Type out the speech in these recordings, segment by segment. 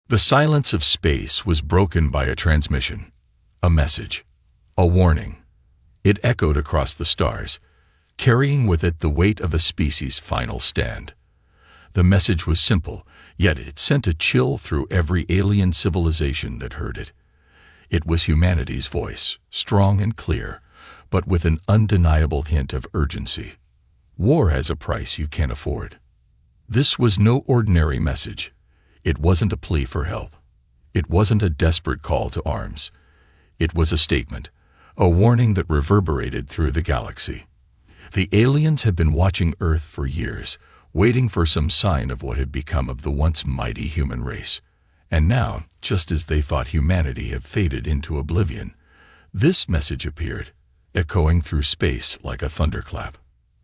The silence of space was broken by a transmission, a message, a warning. It echoed across the stars, carrying with it the weight of a species' final stand. The message was simple, yet it sent a chill through every alien civilization that heard it. It was humanity's voice, strong and clear, but with an undeniable hint of urgency. War has a price you can't afford. This was no ordinary message. It wasn't a plea for help. It wasn't a desperate call to arms. It was a statement, a warning that reverberated through the galaxy. The aliens had been watching Earth for years, waiting for some sign of what had become of the once mighty human race. And now, just as they thought humanity had faded into oblivion, this message appeared, echoing through space like a thunderclap.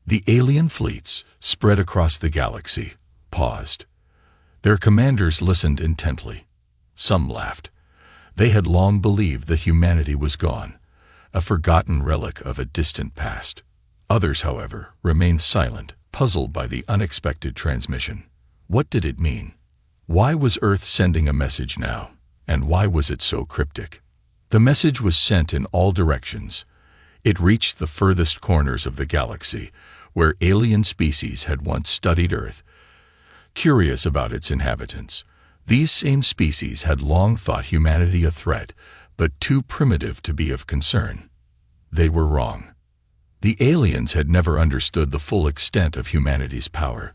The alien fleets, spread across the galaxy, paused. Their commanders listened intently. Some laughed. They had long believed that humanity was gone, a forgotten relic of a distant past. Others, however, remained silent, puzzled by the unexpected transmission. What did it mean? Why was Earth sending a message now? And why was it so cryptic? The message was sent in all directions. It reached the furthest corners of the galaxy, where alien species had once studied Earth, curious about its inhabitants. These same species had long thought humanity a threat, but too primitive to be of concern. They were wrong. The aliens had never understood the full extent of humanity's power.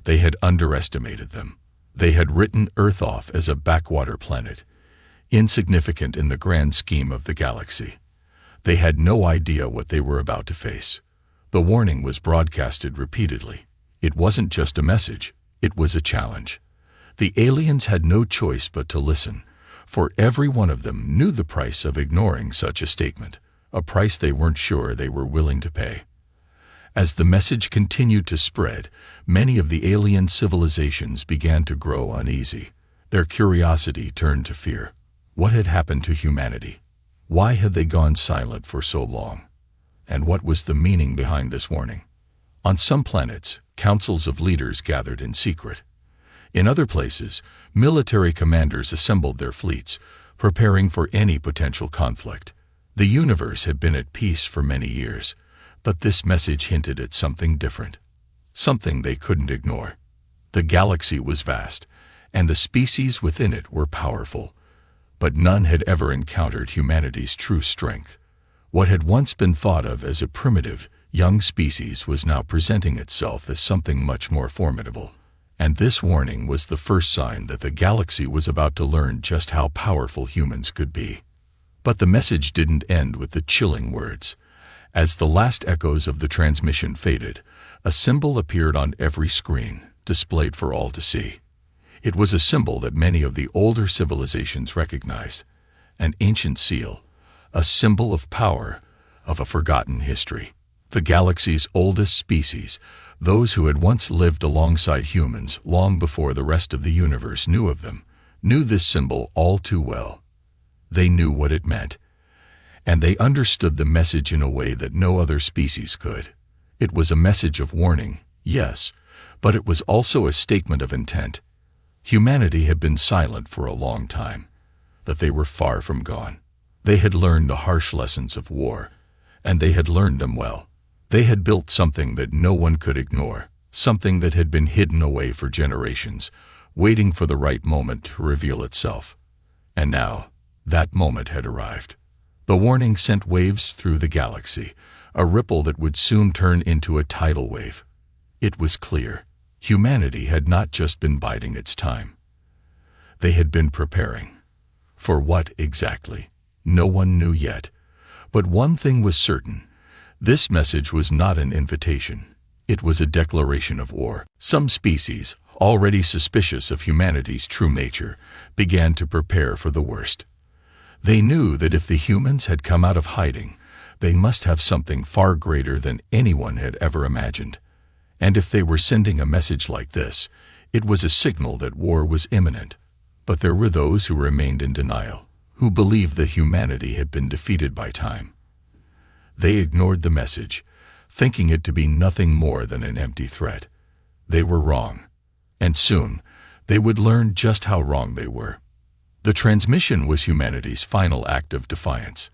They had underestimated them. They had written Earth off as a backwater planet, insignificant in the grand scheme of the galaxy. They had no idea what they were about to face. The warning was broadcasted repeatedly. It wasn't just a message, it was a challenge. The aliens had no choice but to listen, for every one of them knew the price of ignoring such a statement, a price they weren't sure they were willing to pay. As the message continued to spread, many of the alien civilizations began to grow uneasy. Their curiosity turned to fear. What had happened to humanity? Why had they gone silent for so long? And what was the meaning behind this warning? On some planets, councils of leaders gathered in secret. In other places, military commanders assembled their fleets, preparing for any potential conflict. The universe had been at peace for many years, but this message hinted at something different, something they couldn't ignore. The galaxy was vast, and the species within it were powerful, but none had ever encountered humanity's true strength. What had once been thought of as a primitive, young species was now presenting itself as something much more formidable. And this warning was the first sign that the galaxy was about to learn just how powerful humans could be. But the message didn't end with the chilling words. As the last echoes of the transmission faded, a symbol appeared on every screen, displayed for all to see. It was a symbol that many of the older civilizations recognized, an ancient seal, a symbol of power, of a forgotten history. The galaxy's oldest species, those who had once lived alongside humans long before the rest of the universe knew of them, knew this symbol all too well. They knew what it meant, and they understood the message in a way that no other species could. It was a message of warning, yes, but it was also a statement of intent. Humanity had been silent for a long time, but they were far from gone. They had learned the harsh lessons of war, and they had learned them well. They had built something that no one could ignore, something that had been hidden away for generations, waiting for the right moment to reveal itself. And now, that moment had arrived. The warning sent waves through the galaxy, a ripple that would soon turn into a tidal wave. It was clear. Humanity had not just been biding its time. They had been preparing. For what exactly? No one knew yet. But one thing was certain. This message was not an invitation. It was a declaration of war. Some species, already suspicious of humanity's true nature, began to prepare for the worst. They knew that if the humans had come out of hiding, they must have something far greater than anyone had ever imagined. And if they were sending a message like this, it was a signal that war was imminent. But there were those who remained in denial, who believed that humanity had been defeated by time. They ignored the message, thinking it to be nothing more than an empty threat. They were wrong, and soon They would learn just how wrong they were. The transmission was humanity's final act of defiance.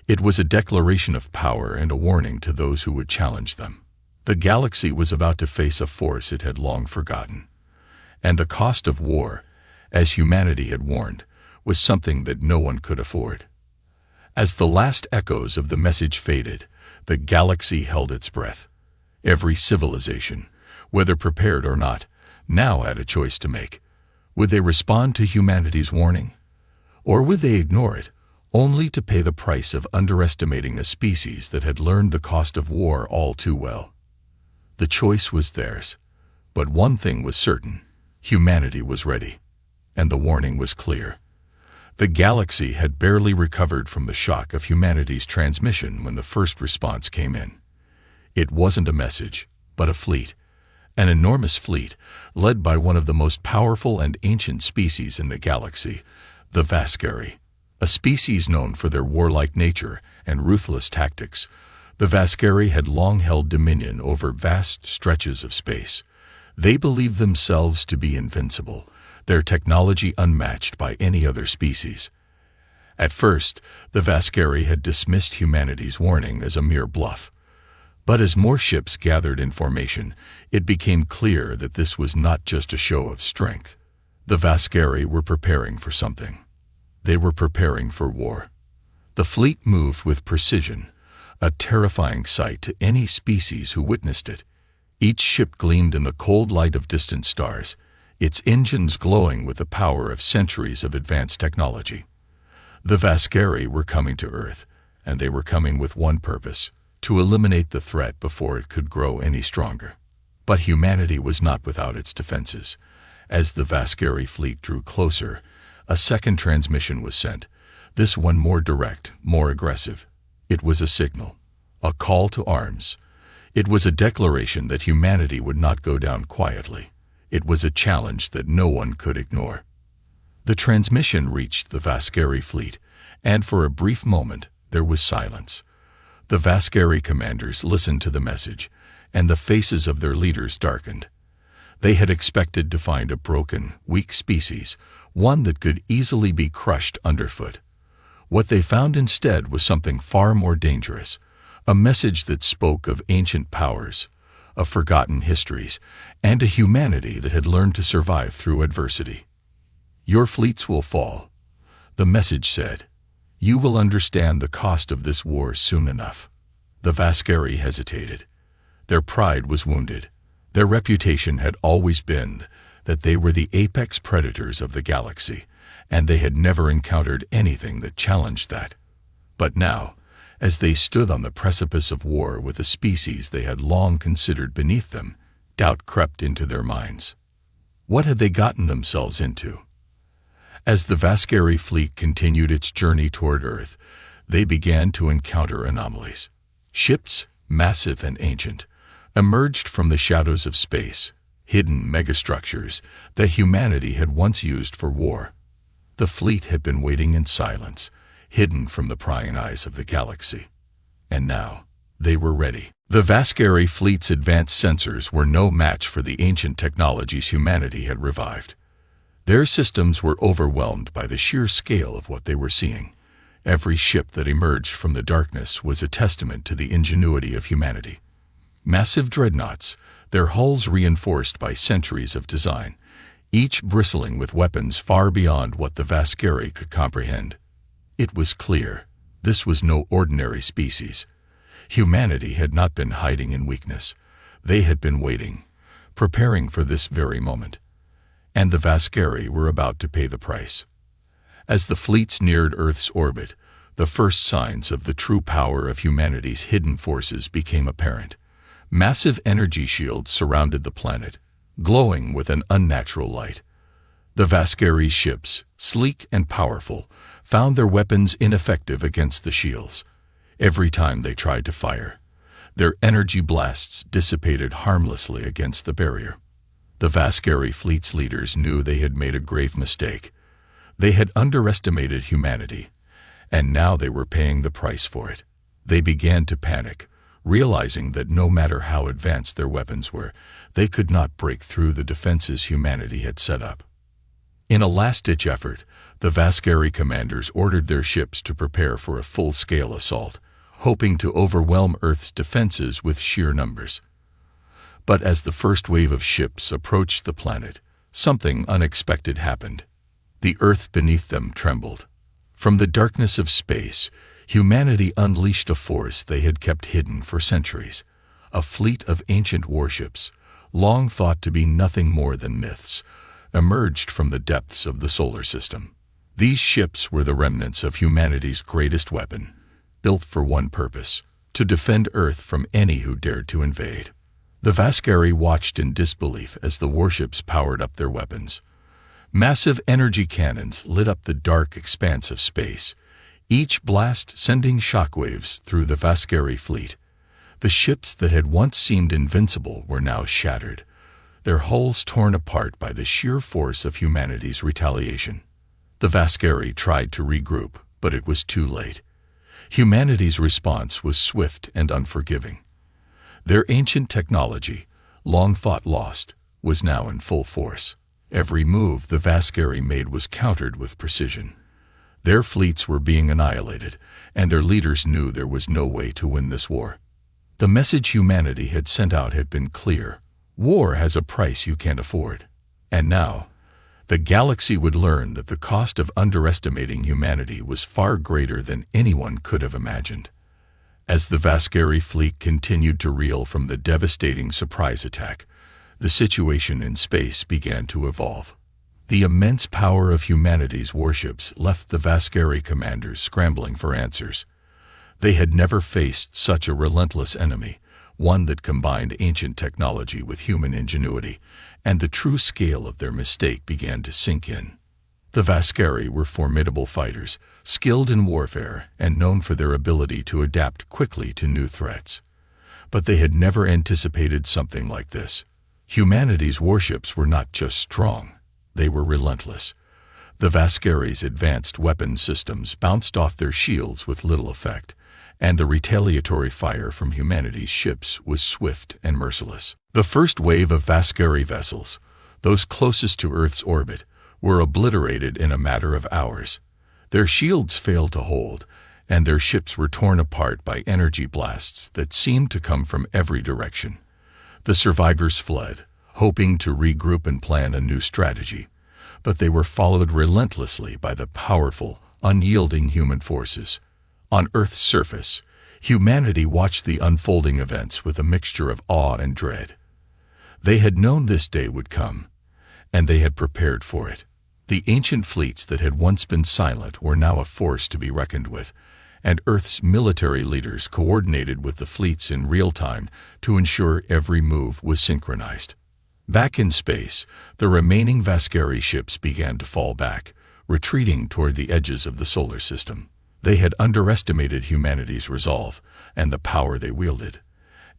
It was a declaration of power and a warning to those who would challenge them. The galaxy was about to face a force it had long forgotten. And the cost of war, as humanity had warned, was something that no one could afford. As the last echoes of the message faded, the galaxy held its breath. Every civilization, whether prepared or not, now had a choice to make. Would they respond to humanity's warning? Or would they ignore it, only to pay the price of underestimating a species that had learned the cost of war all too well? The choice was theirs. But one thing was certain: humanity was ready. And the warning was clear. The galaxy had barely recovered from the shock of humanity's transmission when the first response came in. It wasn't a message, but a fleet. An enormous fleet, led by one of the most powerful and ancient species in the galaxy, the Vascari. A species known for their warlike nature and ruthless tactics, the Vascari had long held dominion over vast stretches of space. They believed themselves to be invincible, their technology unmatched by any other species. At first, the Vascari had dismissed humanity's warning as a mere bluff. But as more ships gathered in formation, it became clear that this was not just a show of strength. The Vascari were preparing for something. They were preparing for war. The fleet moved with precision, a terrifying sight to any species who witnessed it. Each ship gleamed in the cold light of distant stars, its engines glowing with the power of centuries of advanced technology. The Vascari were coming to Earth, and they were coming with one purpose: to eliminate the threat before it could grow any stronger. But humanity was not without its defenses. As the Vascari fleet drew closer, a second transmission was sent, this one more direct, more aggressive. It was a signal, a call to arms. It was a declaration that humanity would not go down quietly. It was a challenge that no one could ignore. The transmission reached the Vascari fleet, and for a brief moment there was silence. The Vascari commanders listened to the message, and the faces of their leaders darkened. They had expected to find a broken, weak species, one that could easily be crushed underfoot. What they found instead was something far more dangerous, a message that spoke of ancient powers, of forgotten histories, and a humanity that had learned to survive through adversity. "Your fleets will fall," the message said. "You will understand the cost of this war soon enough." The Vascari hesitated. Their pride was wounded. Their reputation had always been that they were the apex predators of the galaxy, and they had never encountered anything that challenged that. But now, as they stood on the precipice of war with a species they had long considered beneath them, doubt crept into their minds. What had they gotten themselves into? As the Vascari fleet continued its journey toward Earth, they began to encounter anomalies. Ships, massive and ancient, emerged from the shadows of space, hidden megastructures that humanity had once used for war. The fleet had been waiting in silence, hidden from the prying eyes of the galaxy. And now, they were ready. The Vascari fleet's advanced sensors were no match for the ancient technologies humanity had revived. Their systems were overwhelmed by the sheer scale of what they were seeing. Every ship that emerged from the darkness was a testament to the ingenuity of humanity. Massive dreadnoughts, their hulls reinforced by centuries of design, each bristling with weapons far beyond what the Vascari could comprehend. It was clear, this was no ordinary species. Humanity had not been hiding in weakness. They had been waiting, preparing for this very moment. And the Vascari were about to pay the price. As the fleets neared Earth's orbit, the first signs of the true power of humanity's hidden forces became apparent. Massive energy shields surrounded the planet, glowing with an unnatural light. The Vascari ships, sleek and powerful, found their weapons ineffective against the shields. Every time they tried to fire, their energy blasts dissipated harmlessly against the barrier. The Vascari fleet's leaders knew they had made a grave mistake. They had underestimated humanity, and now they were paying the price for it. They began to panic, realizing that no matter how advanced their weapons were, they could not break through the defenses humanity had set up. In a last-ditch effort, the Vascari commanders ordered their ships to prepare for a full-scale assault, hoping to overwhelm Earth's defenses with sheer numbers. But as the first wave of ships approached the planet, something unexpected happened. The Earth beneath them trembled. From the darkness of space, humanity unleashed a force they had kept hidden for centuries, a fleet of ancient warships, long thought to be nothing more than myths, emerged from the depths of the solar system. These ships were the remnants of humanity's greatest weapon, built for one purpose: to defend Earth from any who dared to invade. The Vascari watched in disbelief as the warships powered up their weapons. Massive energy cannons lit up the dark expanse of space, each blast sending shockwaves through the Vascari fleet. The ships that had once seemed invincible were now shattered, their hulls torn apart by the sheer force of humanity's retaliation. The Vascari tried to regroup, but it was too late. Humanity's response was swift and unforgiving. Their ancient technology, long thought lost, was now in full force. Every move the Vascari made was countered with precision. Their fleets were being annihilated, and their leaders knew there was no way to win this war. The message humanity had sent out had been clear: war has a price you can't afford. And now, the galaxy would learn that the cost of underestimating humanity was far greater than anyone could have imagined. As the Vascari fleet continued to reel from the devastating surprise attack, the situation in space began to evolve. The immense power of humanity's warships left the Vascari commanders scrambling for answers. They had never faced such a relentless enemy, one that combined ancient technology with human ingenuity, and the true scale of their mistake began to sink in. The Vascari were formidable fighters, skilled in warfare and known for their ability to adapt quickly to new threats. But they had never anticipated something like this. Humanity's warships were not just strong, they were relentless. The Vascari's advanced weapon systems bounced off their shields with little effect, and the retaliatory fire from humanity's ships was swift and merciless. The first wave of Vascari vessels, those closest to Earth's orbit, were obliterated in a matter of hours. Their shields failed to hold, and their ships were torn apart by energy blasts that seemed to come from every direction. The survivors fled, hoping to regroup and plan a new strategy, but they were followed relentlessly by the powerful, unyielding human forces. On Earth's surface, humanity watched the unfolding events with a mixture of awe and dread. They had known this day would come, and they had prepared for it. The ancient fleets that had once been silent were now a force to be reckoned with, and Earth's military leaders coordinated with the fleets in real time to ensure every move was synchronized. Back in space, the remaining Vascari ships began to fall back, retreating toward the edges of the solar system. They had underestimated humanity's resolve and the power they wielded,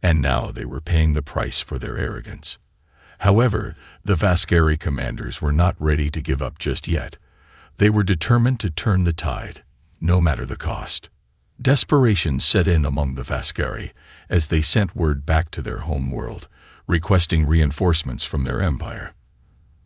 and now they were paying the price for their arrogance. However, the Vascari commanders were not ready to give up just yet. They were determined to turn the tide, no matter the cost. Desperation set in among the Vascari as they sent word back to their home world, requesting reinforcements from their empire.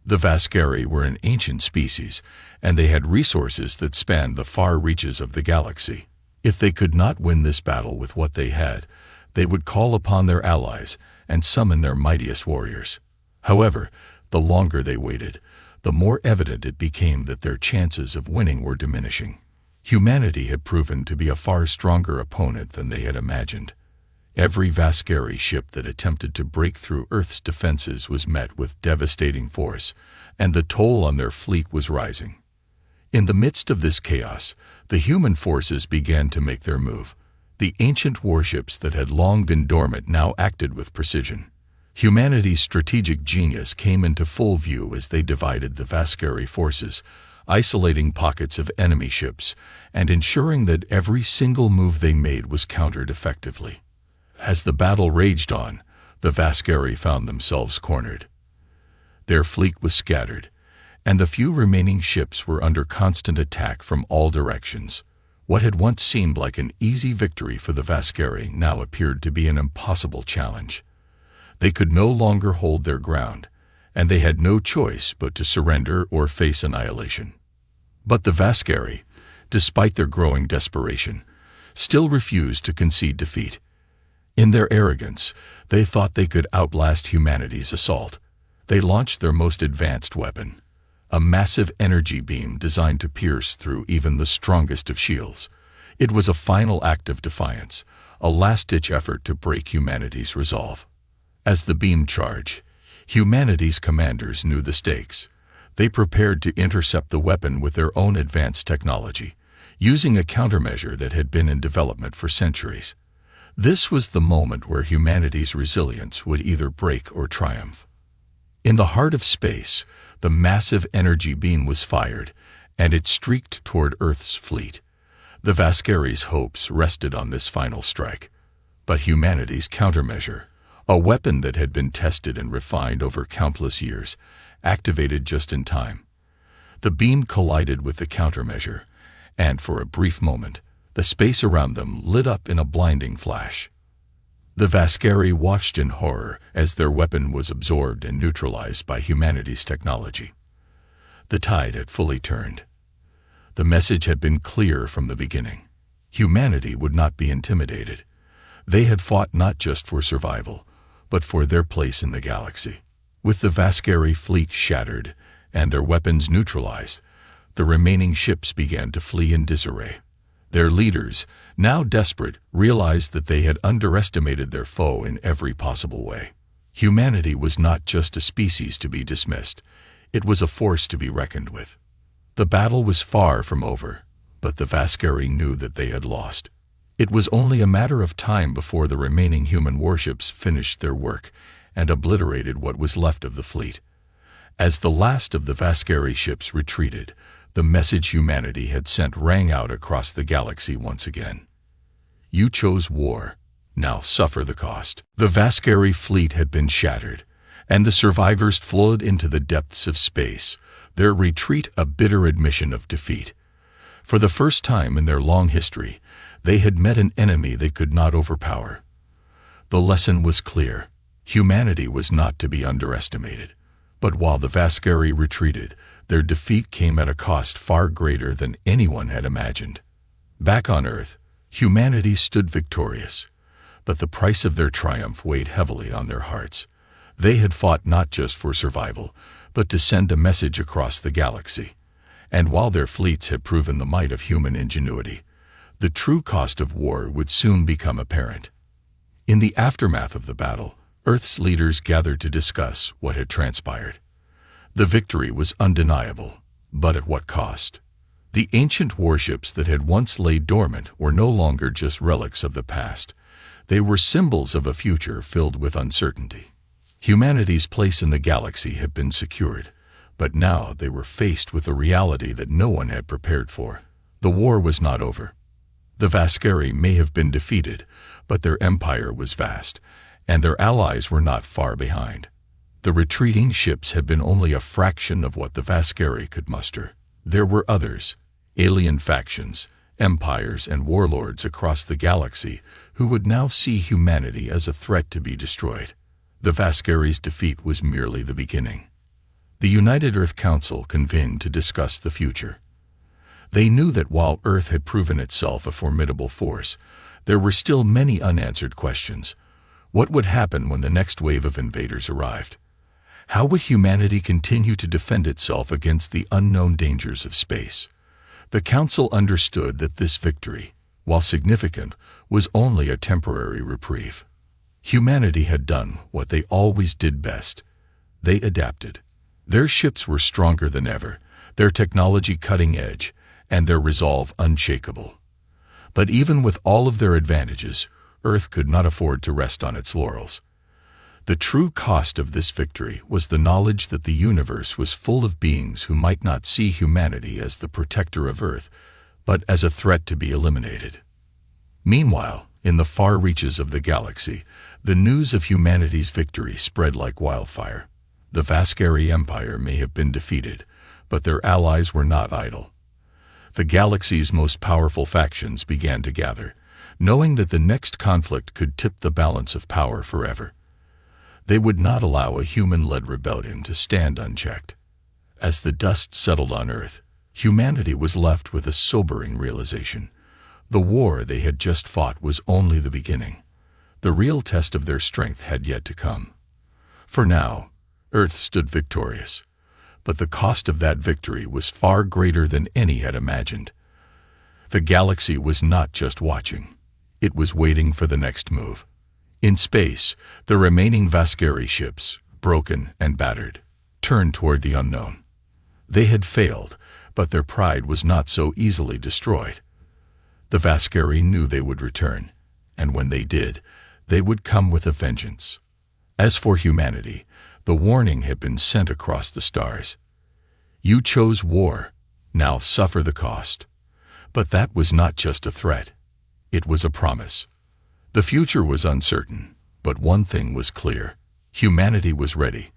The Vascari were an ancient species, and they had resources that spanned the far reaches of the galaxy. If they could not win this battle with what they had, they would call upon their allies and summon their mightiest warriors. However, the longer they waited, the more evident it became that their chances of winning were diminishing. Humanity had proven to be a far stronger opponent than they had imagined. Every Vascari ship that attempted to break through Earth's defenses was met with devastating force, and the toll on their fleet was rising. In the midst of this chaos, the human forces began to make their move. The ancient warships that had long been dormant now acted with precision. Humanity's strategic genius came into full view as they divided the Vascari forces, isolating pockets of enemy ships and ensuring that every single move they made was countered effectively. As the battle raged on, the Vascari found themselves cornered. Their fleet was scattered, and the few remaining ships were under constant attack from all directions. What had once seemed like an easy victory for the Vascari now appeared to be an impossible challenge. They could no longer hold their ground, and they had no choice but to surrender or face annihilation. But the Vascari, despite their growing desperation, still refused to concede defeat. In their arrogance, they thought they could outlast humanity's assault. They launched their most advanced weapon, a massive energy beam designed to pierce through even the strongest of shields. It was a final act of defiance, a last-ditch effort to break humanity's resolve. As the beam charged, humanity's commanders knew the stakes. They prepared to intercept the weapon with their own advanced technology, using a countermeasure that had been in development for centuries. This was the moment where humanity's resilience would either break or triumph. In the heart of space, the massive energy beam was fired, and it streaked toward Earth's fleet. The Vascari's hopes rested on this final strike. But humanity's countermeasure, a weapon that had been tested and refined over countless years, activated just in time. The beam collided with the countermeasure, and for a brief moment, the space around them lit up in a blinding flash. The Vascari watched in horror as their weapon was absorbed and neutralized by humanity's technology. The tide had fully turned. The message had been clear from the beginning. Humanity would not be intimidated. They had fought not just for survival, but for their place in the galaxy. With the Vascari fleet shattered and their weapons neutralized, the remaining ships began to flee in disarray. Their leaders, now desperate, realized that they had underestimated their foe in every possible way. Humanity was not just a species to be dismissed, it was a force to be reckoned with. The battle was far from over, but the Vascari knew that they had lost. It was only a matter of time before the remaining human warships finished their work and obliterated what was left of the fleet. As the last of the Vascari ships retreated, the message humanity had sent rang out across the galaxy once again. You chose war. Now suffer the cost. The Vascari fleet had been shattered, and the survivors flowed into the depths of space, their retreat a bitter admission of defeat. For the first time in their long history, they had met an enemy they could not overpower. The lesson was clear. Humanity was not to be underestimated. But while the Vascari retreated, their defeat came at a cost far greater than anyone had imagined. Back on Earth, humanity stood victorious, but the price of their triumph weighed heavily on their hearts. They had fought not just for survival, but to send a message across the galaxy. And while their fleets had proven the might of human ingenuity, the true cost of war would soon become apparent. In the aftermath of the battle, Earth's leaders gathered to discuss what had transpired. The victory was undeniable, but at what cost? The ancient warships that had once laid dormant were no longer just relics of the past. They were symbols of a future filled with uncertainty. Humanity's place in the galaxy had been secured, but now they were faced with a reality that no one had prepared for. The war was not over. The Vascari may have been defeated, but their empire was vast, and their allies were not far behind. The retreating ships had been only a fraction of what the Vascari could muster. There were others, alien factions, empires, and warlords across the galaxy who would now see humanity as a threat to be destroyed. The Vascari's defeat was merely the beginning. The United Earth Council convened to discuss the future. They knew that while Earth had proven itself a formidable force, there were still many unanswered questions. What would happen when the next wave of invaders arrived? How would humanity continue to defend itself against the unknown dangers of space? The Council understood that this victory, while significant, was only a temporary reprieve. Humanity had done what they always did best. They adapted. Their ships were stronger than ever, their technology cutting edge, and their resolve unshakable. But even with all of their advantages, Earth could not afford to rest on its laurels. The true cost of this victory was the knowledge that the universe was full of beings who might not see humanity as the protector of Earth, but as a threat to be eliminated. Meanwhile, in the far reaches of the galaxy, the news of humanity's victory spread like wildfire. The Vascari Empire may have been defeated, but their allies were not idle. The galaxy's most powerful factions began to gather, knowing that the next conflict could tip the balance of power forever. They would not allow a human-led rebellion to stand unchecked. As the dust settled on Earth, humanity was left with a sobering realization. The war they had just fought was only the beginning. The real test of their strength had yet to come. For now, Earth stood victorious, but the cost of that victory was far greater than any had imagined. The galaxy was not just watching. It was waiting for the next move. In space, the remaining Vascari ships, broken and battered, turned toward the unknown. They had failed, but their pride was not so easily destroyed. The Vascari knew they would return, and when they did, they would come with a vengeance. As for humanity, the warning had been sent across the stars. You chose war, now suffer the cost. But that was not just a threat. It was a promise. The future was uncertain, but one thing was clear. Humanity was ready.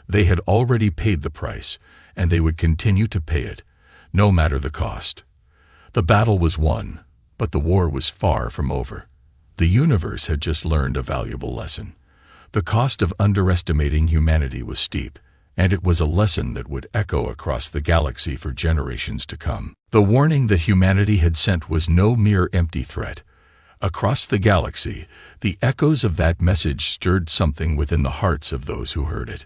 They had already paid the price, and they would continue to pay it, no matter the cost. The battle was won, but the war was far from over. The universe had just learned a valuable lesson. The cost of underestimating humanity was steep, and it was a lesson that would echo across the galaxy for generations to come. The warning that humanity had sent was no mere empty threat. Across the galaxy, the echoes of that message stirred something within the hearts of those who heard it.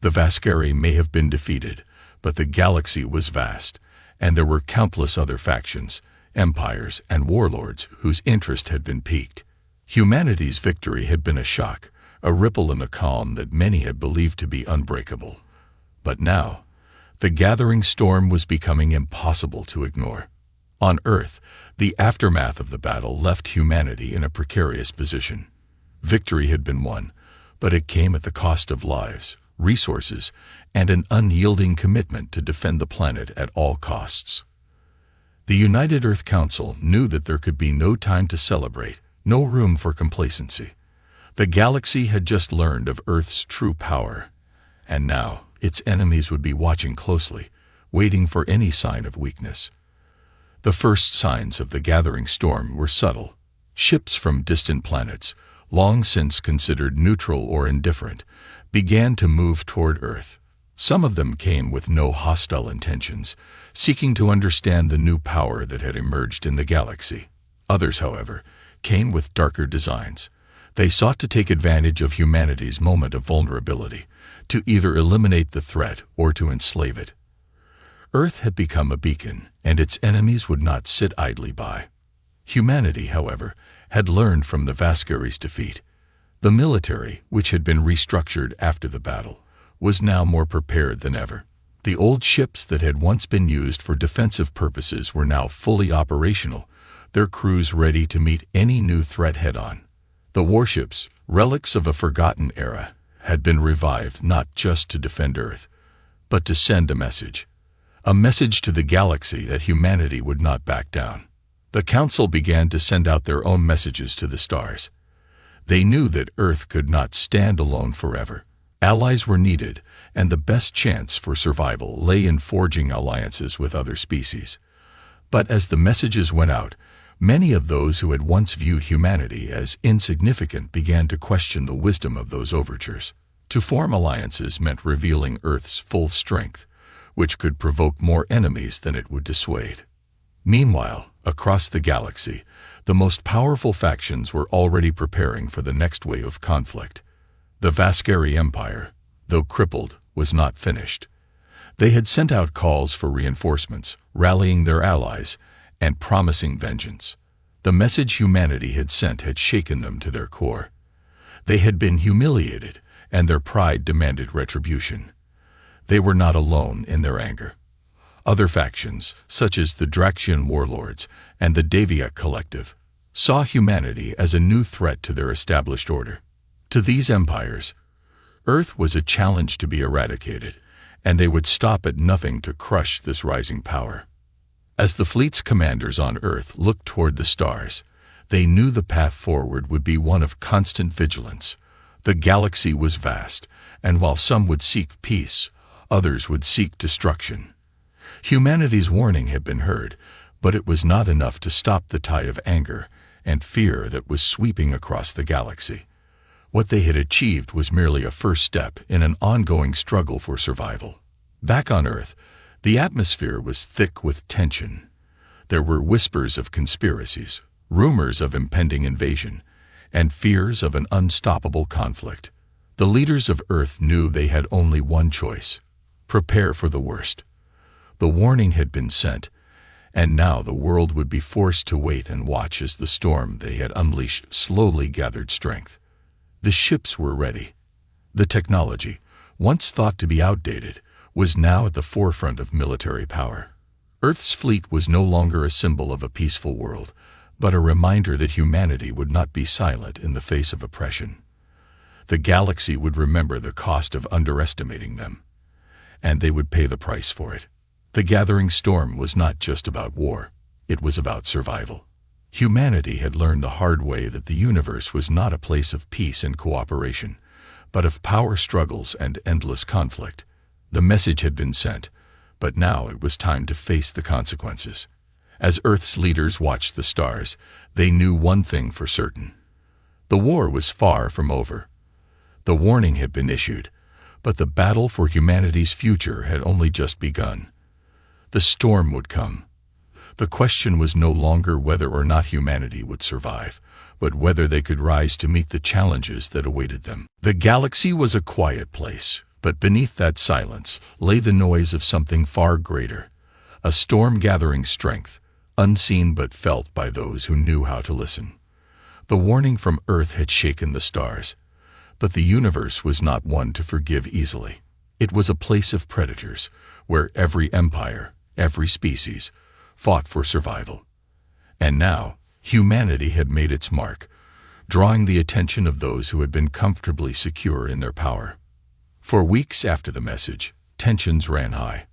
The Vascari may have been defeated, but the galaxy was vast, and there were countless other factions, empires, and warlords whose interest had been piqued. Humanity's victory had been a shock, a ripple in a calm that many had believed to be unbreakable. But now, the gathering storm was becoming impossible to ignore. On Earth, the aftermath of the battle left humanity in a precarious position. Victory had been won, but it came at the cost of lives, resources, and an unyielding commitment to defend the planet at all costs. The United Earth Council knew that there could be no time to celebrate, no room for complacency. The galaxy had just learned of Earth's true power, and now its enemies would be watching closely, waiting for any sign of weakness. The first signs of the gathering storm were subtle. Ships from distant planets, long since considered neutral or indifferent, began to move toward Earth. Some of them came with no hostile intentions, seeking to understand the new power that had emerged in the galaxy. Others, however, came with darker designs. They sought to take advantage of humanity's moment of vulnerability, to either eliminate the threat or to enslave it. Earth had become a beacon, and its enemies would not sit idly by. Humanity, however, had learned from the Vascari's defeat. The military, which had been restructured after the battle, was now more prepared than ever. The old ships that had once been used for defensive purposes were now fully operational, their crews ready to meet any new threat head-on. The warships, relics of a forgotten era, had been revived not just to defend Earth, but to send a message to the galaxy that humanity would not back down. The Council began to send out their own messages to the stars. They knew that Earth could not stand alone forever. Allies were needed, and the best chance for survival lay in forging alliances with other species. But as the messages went out, many of those who had once viewed humanity as insignificant began to question the wisdom of those overtures. To form alliances meant revealing Earth's full strength, which could provoke more enemies than it would dissuade. Meanwhile, across the galaxy, the most powerful factions were already preparing for the next wave of conflict. The Vascari Empire, though crippled, was not finished. They had sent out calls for reinforcements, rallying their allies, and promising vengeance. The message humanity had sent had shaken them to their core. They had been humiliated, and their pride demanded retribution. They were not alone in their anger. Other factions, such as the Draxian warlords and the Davia Collective, saw humanity as a new threat to their established order. To these empires, Earth was a challenge to be eradicated, and they would stop at nothing to crush this rising power. As the fleet's commanders on Earth looked toward the stars, they knew the path forward would be one of constant vigilance. The galaxy was vast, and while some would seek peace, others would seek destruction. Humanity's warning had been heard, but it was not enough to stop the tide of anger and fear that was sweeping across the galaxy. What they had achieved was merely a first step in an ongoing struggle for survival. Back on Earth, the atmosphere was thick with tension. There were whispers of conspiracies, rumors of impending invasion, and fears of an unstoppable conflict. The leaders of Earth knew they had only one choice: prepare for the worst. The warning had been sent, and now the world would be forced to wait and watch as the storm they had unleashed slowly gathered strength. The ships were ready. The technology, once thought to be outdated, was now at the forefront of military power. Earth's fleet was no longer a symbol of a peaceful world, but a reminder that humanity would not be silent in the face of oppression. The galaxy would remember the cost of underestimating them, and they would pay the price for it. The gathering storm was not just about war, it was about survival. Humanity had learned the hard way that the universe was not a place of peace and cooperation, but of power struggles and endless conflict. The message had been sent, but now it was time to face the consequences. As Earth's leaders watched the stars, they knew one thing for certain. The war was far from over. The warning had been issued, but the battle for humanity's future had only just begun. The storm would come. The question was no longer whether or not humanity would survive, but whether they could rise to meet the challenges that awaited them. The galaxy was a quiet place, but beneath that silence lay the noise of something far greater, a storm gathering strength, unseen but felt by those who knew how to listen. The warning from Earth had shaken the stars, but the universe was not one to forgive easily. It was a place of predators, where every empire, every species, fought for survival. And now, humanity had made its mark, drawing the attention of those who had been comfortably secure in their power. For weeks after the message, tensions ran high.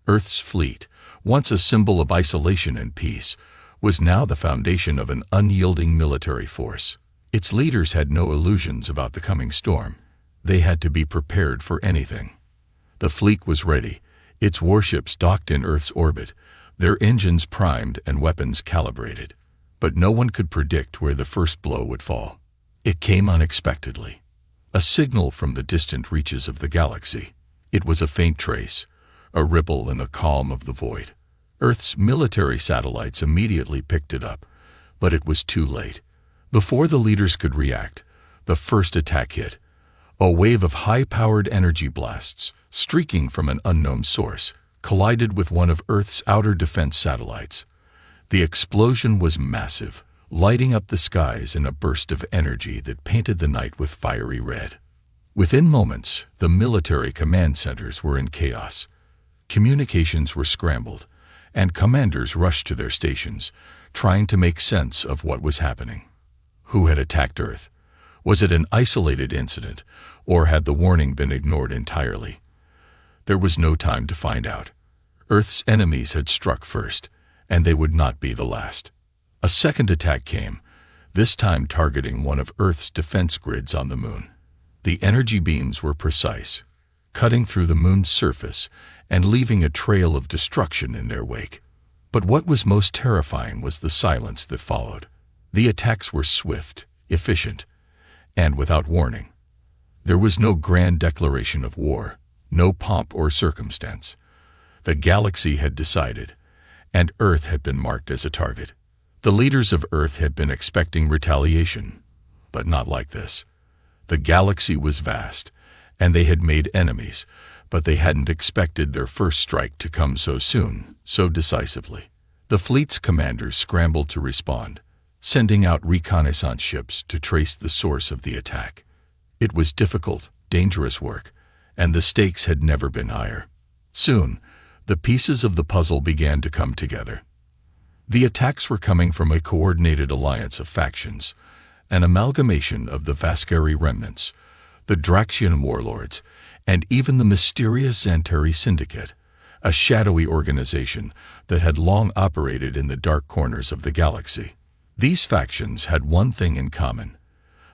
Earth's fleet, once a symbol of isolation and peace, was now the foundation of an unyielding military force. Its leaders had no illusions about the coming storm. They had to be prepared for anything. The fleet was ready, its warships docked in Earth's orbit, their engines primed and weapons calibrated. But no one could predict where the first blow would fall. It came unexpectedly. A signal from the distant reaches of the galaxy. It was a faint trace, a ripple in the calm of the void. Earth's military satellites immediately picked it up, but it was too late. Before the leaders could react, the first attack hit. A wave of high-powered energy blasts, streaking from an unknown source, collided with one of Earth's outer defense satellites. The explosion was massive, lighting up the skies in a burst of energy that painted the night with fiery red. Within moments, the military command centers were in chaos. Communications were scrambled, and commanders rushed to their stations, trying to make sense of what was happening. Who had attacked Earth? Was it an isolated incident, or had the warning been ignored entirely? There was no time to find out. Earth's enemies had struck first, and they would not be the last. A second attack came, this time targeting one of Earth's defense grids on the moon. The energy beams were precise, cutting through the moon's surface and leaving a trail of destruction in their wake. But what was most terrifying was the silence that followed. The attacks were swift, efficient, and without warning. There was no grand declaration of war, no pomp or circumstance. The galaxy had decided, and Earth had been marked as a target. The leaders of Earth had been expecting retaliation, but not like this. The galaxy was vast, and they had made enemies, but they hadn't expected their first strike to come so soon, so decisively. The fleet's commanders scrambled to respond, sending out reconnaissance ships to trace the source of the attack. It was difficult, dangerous work, and the stakes had never been higher. Soon, the pieces of the puzzle began to come together. The attacks were coming from a coordinated alliance of factions, an amalgamation of the Vascari remnants, the Draxian warlords, and even the mysterious Xanteri Syndicate, a shadowy organization that had long operated in the dark corners of the galaxy. These factions had one thing in common.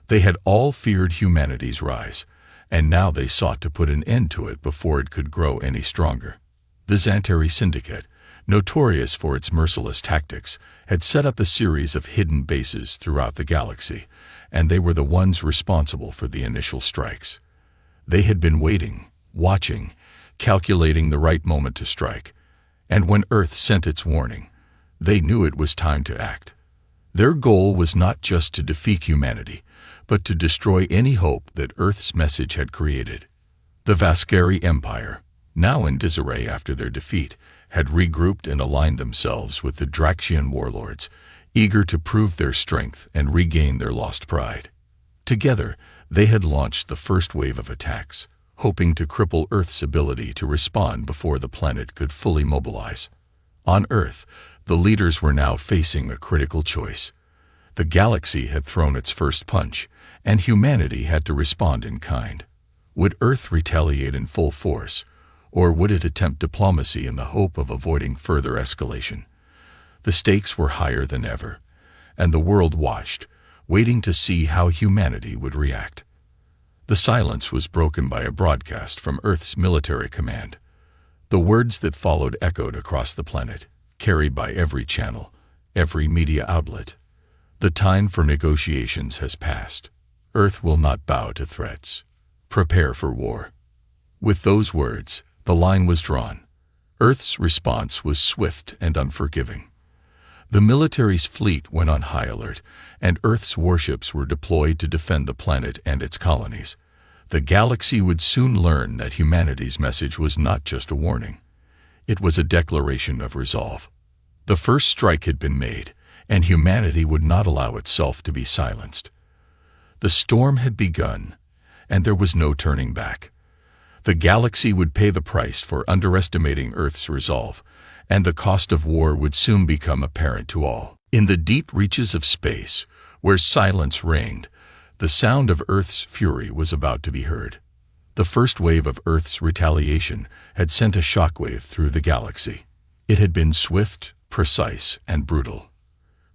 They had all feared humanity's rise, and now they sought to put an end to it before it could grow any stronger. The Scifi Syndicate, notorious for its merciless tactics, had set up a series of hidden bases throughout the galaxy, and they were the ones responsible for the initial strikes. They had been waiting, watching, calculating the right moment to strike, and when Earth sent its warning, they knew it was time to act. Their goal was not just to defeat humanity, but to destroy any hope that Earth's message had created. The Vascari Empire, now in disarray after their defeat, had regrouped and aligned themselves with the Draxian warlords, eager to prove their strength and regain their lost pride. Together, they had launched the first wave of attacks, hoping to cripple Earth's ability to respond before the planet could fully mobilize. On Earth, the leaders were now facing a critical choice. The galaxy had thrown its first punch, and humanity had to respond in kind. Would Earth retaliate in full force, or would it attempt diplomacy in the hope of avoiding further escalation? The stakes were higher than ever, and the world watched, waiting to see how humanity would react. The silence was broken by a broadcast from Earth's military command. The words that followed echoed across the planet, carried by every channel, every media outlet. The time for negotiations has passed. Earth will not bow to threats. Prepare for war. With those words, the line was drawn. Earth's response was swift and unforgiving. The military's fleet went on high alert, and Earth's warships were deployed to defend the planet and its colonies. The galaxy would soon learn that humanity's message was not just a warning. It was a declaration of resolve. The first strike had been made, and humanity would not allow itself to be silenced. The storm had begun, and there was no turning back. The galaxy would pay the price for underestimating Earth's resolve, and the cost of war would soon become apparent to all. In the deep reaches of space, where silence reigned, the sound of Earth's fury was about to be heard. The first wave of Earth's retaliation had sent a shockwave through the galaxy. It had been swift, precise, and brutal.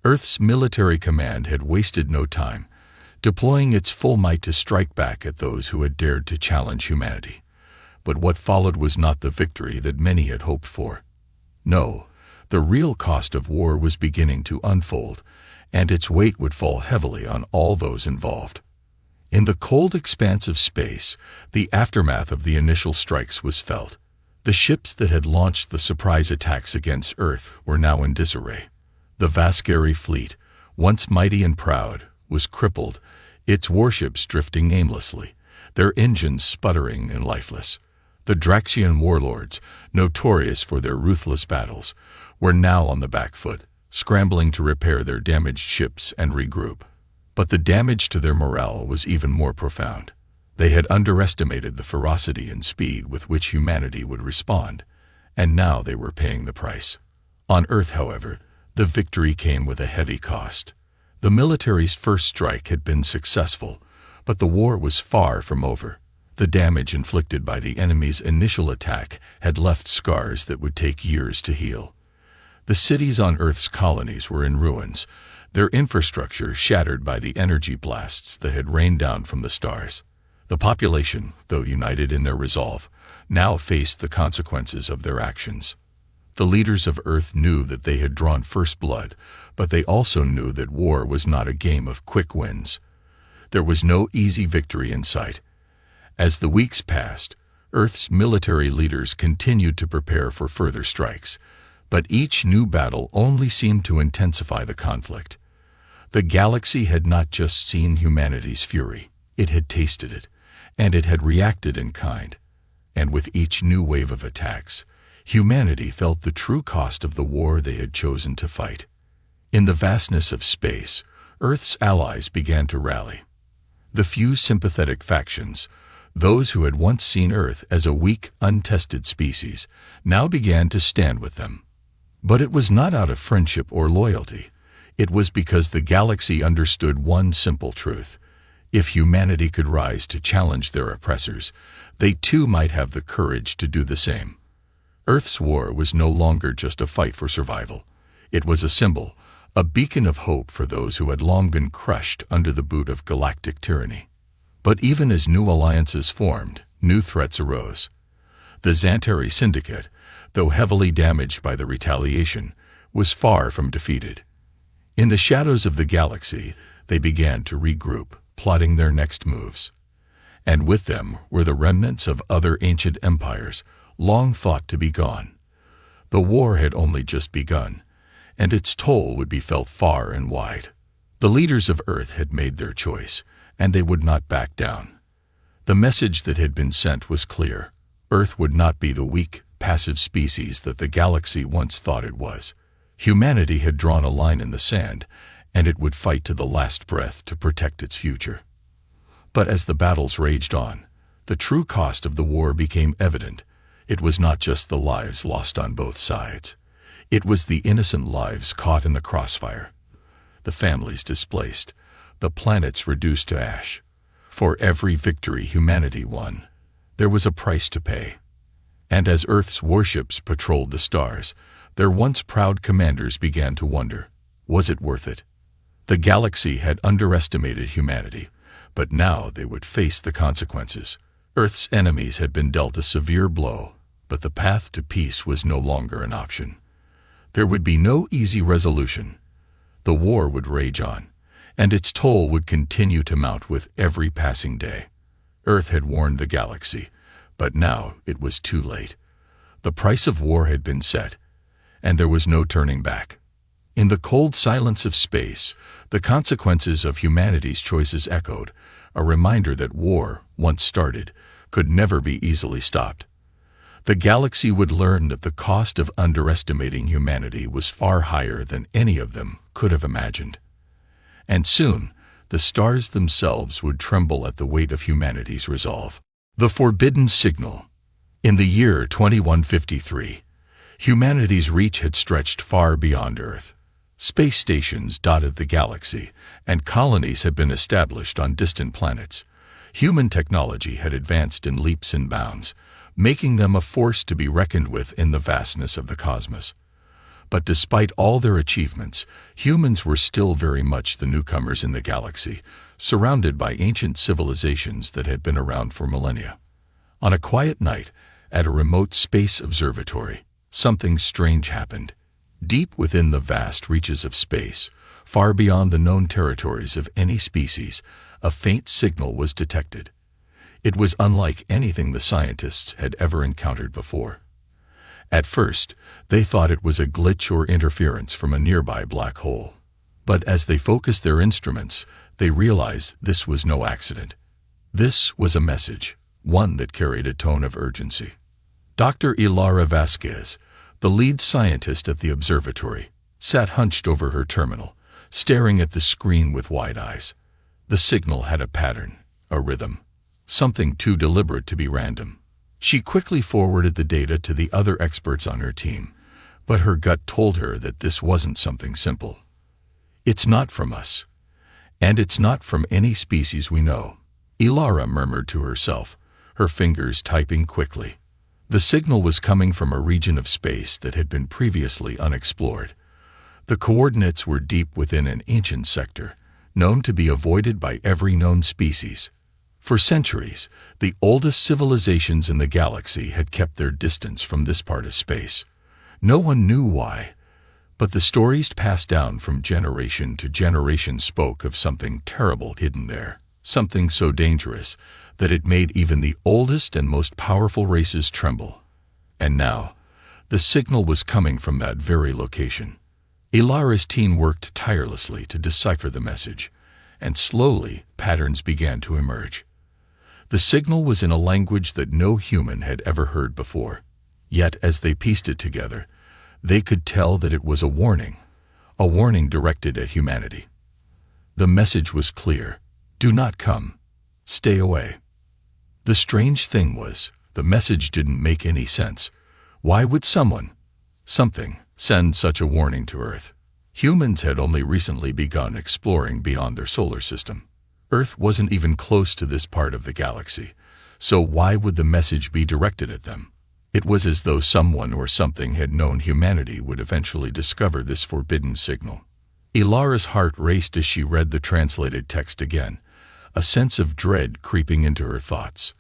Earth's military command had wasted no time, deploying its full might to strike back at those who had dared to challenge humanity. But what followed was not the victory that many had hoped for. No, the real cost of war was beginning to unfold, and its weight would fall heavily on all those involved. In the cold expanse of space, the aftermath of the initial strikes was felt. The ships that had launched the surprise attacks against Earth were now in disarray. The Vascari fleet, once mighty and proud, was crippled, its warships drifting aimlessly, their engines sputtering and lifeless. The Draxian warlords, notorious for their ruthless battles, were now on the back foot, scrambling to repair their damaged ships and regroup. But the damage to their morale was even more profound. They had underestimated the ferocity and speed with which humanity would respond, and now they were paying the price. On Earth, however, the victory came with a heavy cost. The military's first strike had been successful, but the war was far from over. The damage inflicted by the enemy's initial attack had left scars that would take years to heal. The cities on Earth's colonies were in ruins, their infrastructure shattered by the energy blasts that had rained down from the stars. The population, though united in their resolve, now faced the consequences of their actions. The leaders of Earth knew that they had drawn first blood, but they also knew that war was not a game of quick wins. There was no easy victory in sight. As the weeks passed, Earth's military leaders continued to prepare for further strikes, but each new battle only seemed to intensify the conflict. The galaxy had not just seen humanity's fury, it had tasted it, and it had reacted in kind. And with each new wave of attacks, humanity felt the true cost of the war they had chosen to fight. In the vastness of space, Earth's allies began to rally. The few sympathetic factions, those who had once seen Earth as a weak, untested species, now began to stand with them. But it was not out of friendship or loyalty. It was because the galaxy understood one simple truth. If humanity could rise to challenge their oppressors, they too might have the courage to do the same. Earth's war was no longer just a fight for survival. It was a symbol, a beacon of hope for those who had long been crushed under the boot of galactic tyranny. But even as new alliances formed, new threats arose. The Scifi Syndicate, though heavily damaged by the retaliation, was far from defeated. In the shadows of the galaxy, they began to regroup, plotting their next moves. And with them were the remnants of other ancient empires, long thought to be gone. The war had only just begun, and its toll would be felt far and wide. The leaders of Earth had made their choice, and they would not back down. The message that had been sent was clear. Earth would not be the weak, passive species that the galaxy once thought it was. Humanity had drawn a line in the sand, and it would fight to the last breath to protect its future. But as the battles raged on, the true cost of the war became evident. It was not just the lives lost on both sides. It was the innocent lives caught in the crossfire, the families displaced, the planets reduced to ash. For every victory humanity won, there was a price to pay. And as Earth's warships patrolled the stars, their once proud commanders began to wonder, was it worth it? The galaxy had underestimated humanity, but now they would face the consequences. Earth's enemies had been dealt a severe blow, but the path to peace was no longer an option. There would be no easy resolution. The war would rage on, and its toll would continue to mount with every passing day. Earth had warned the galaxy, but now it was too late. The price of war had been set, and there was no turning back. In the cold silence of space, the consequences of humanity's choices echoed, a reminder that war, once started, could never be easily stopped. The galaxy would learn that the cost of underestimating humanity was far higher than any of them could have imagined. And soon, the stars themselves would tremble at the weight of humanity's resolve. The forbidden signal. In the year 2153, humanity's reach had stretched far beyond Earth. Space stations dotted the galaxy, and colonies had been established on distant planets. Human technology had advanced in leaps and bounds, making them a force to be reckoned with in the vastness of the cosmos. But despite all their achievements, humans were still very much the newcomers in the galaxy, surrounded by ancient civilizations that had been around for millennia. On a quiet night, at a remote space observatory, something strange happened. Deep within the vast reaches of space, far beyond the known territories of any species, a faint signal was detected. It was unlike anything the scientists had ever encountered before. At first, they thought it was a glitch or interference from a nearby black hole. But as they focused their instruments, they realized this was no accident. This was a message, one that carried a tone of urgency. Dr. Ilara Vasquez, the lead scientist at the observatory, sat hunched over her terminal, staring at the screen with wide eyes. The signal had a pattern, a rhythm, something too deliberate to be random. She quickly forwarded the data to the other experts on her team, but her gut told her that this wasn't something simple. It's not from us, and it's not from any species we know, Ilara murmured to herself, her fingers typing quickly. The signal was coming from a region of space that had been previously unexplored. The coordinates were deep within an ancient sector, known to be avoided by every known species. For centuries, the oldest civilizations in the galaxy had kept their distance from this part of space. No one knew why, but the stories passed down from generation to generation spoke of something terrible hidden there, something so dangerous that it made even the oldest and most powerful races tremble. And now, the signal was coming from that very location. Ilara's team worked tirelessly to decipher the message, and slowly patterns began to emerge. The signal was in a language that no human had ever heard before. Yet, as they pieced it together, they could tell that it was a warning directed at humanity. The message was clear: do not come, stay away. The strange thing was, the message didn't make any sense. Why would something, send such a warning to Earth? Humans had only recently begun exploring beyond their solar system. Earth wasn't even close to this part of the galaxy, so why would the message be directed at them? It was as though someone or something had known humanity would eventually discover this forbidden signal. Ilara's heart raced as she read the translated text again, a sense of dread creeping into her thoughts.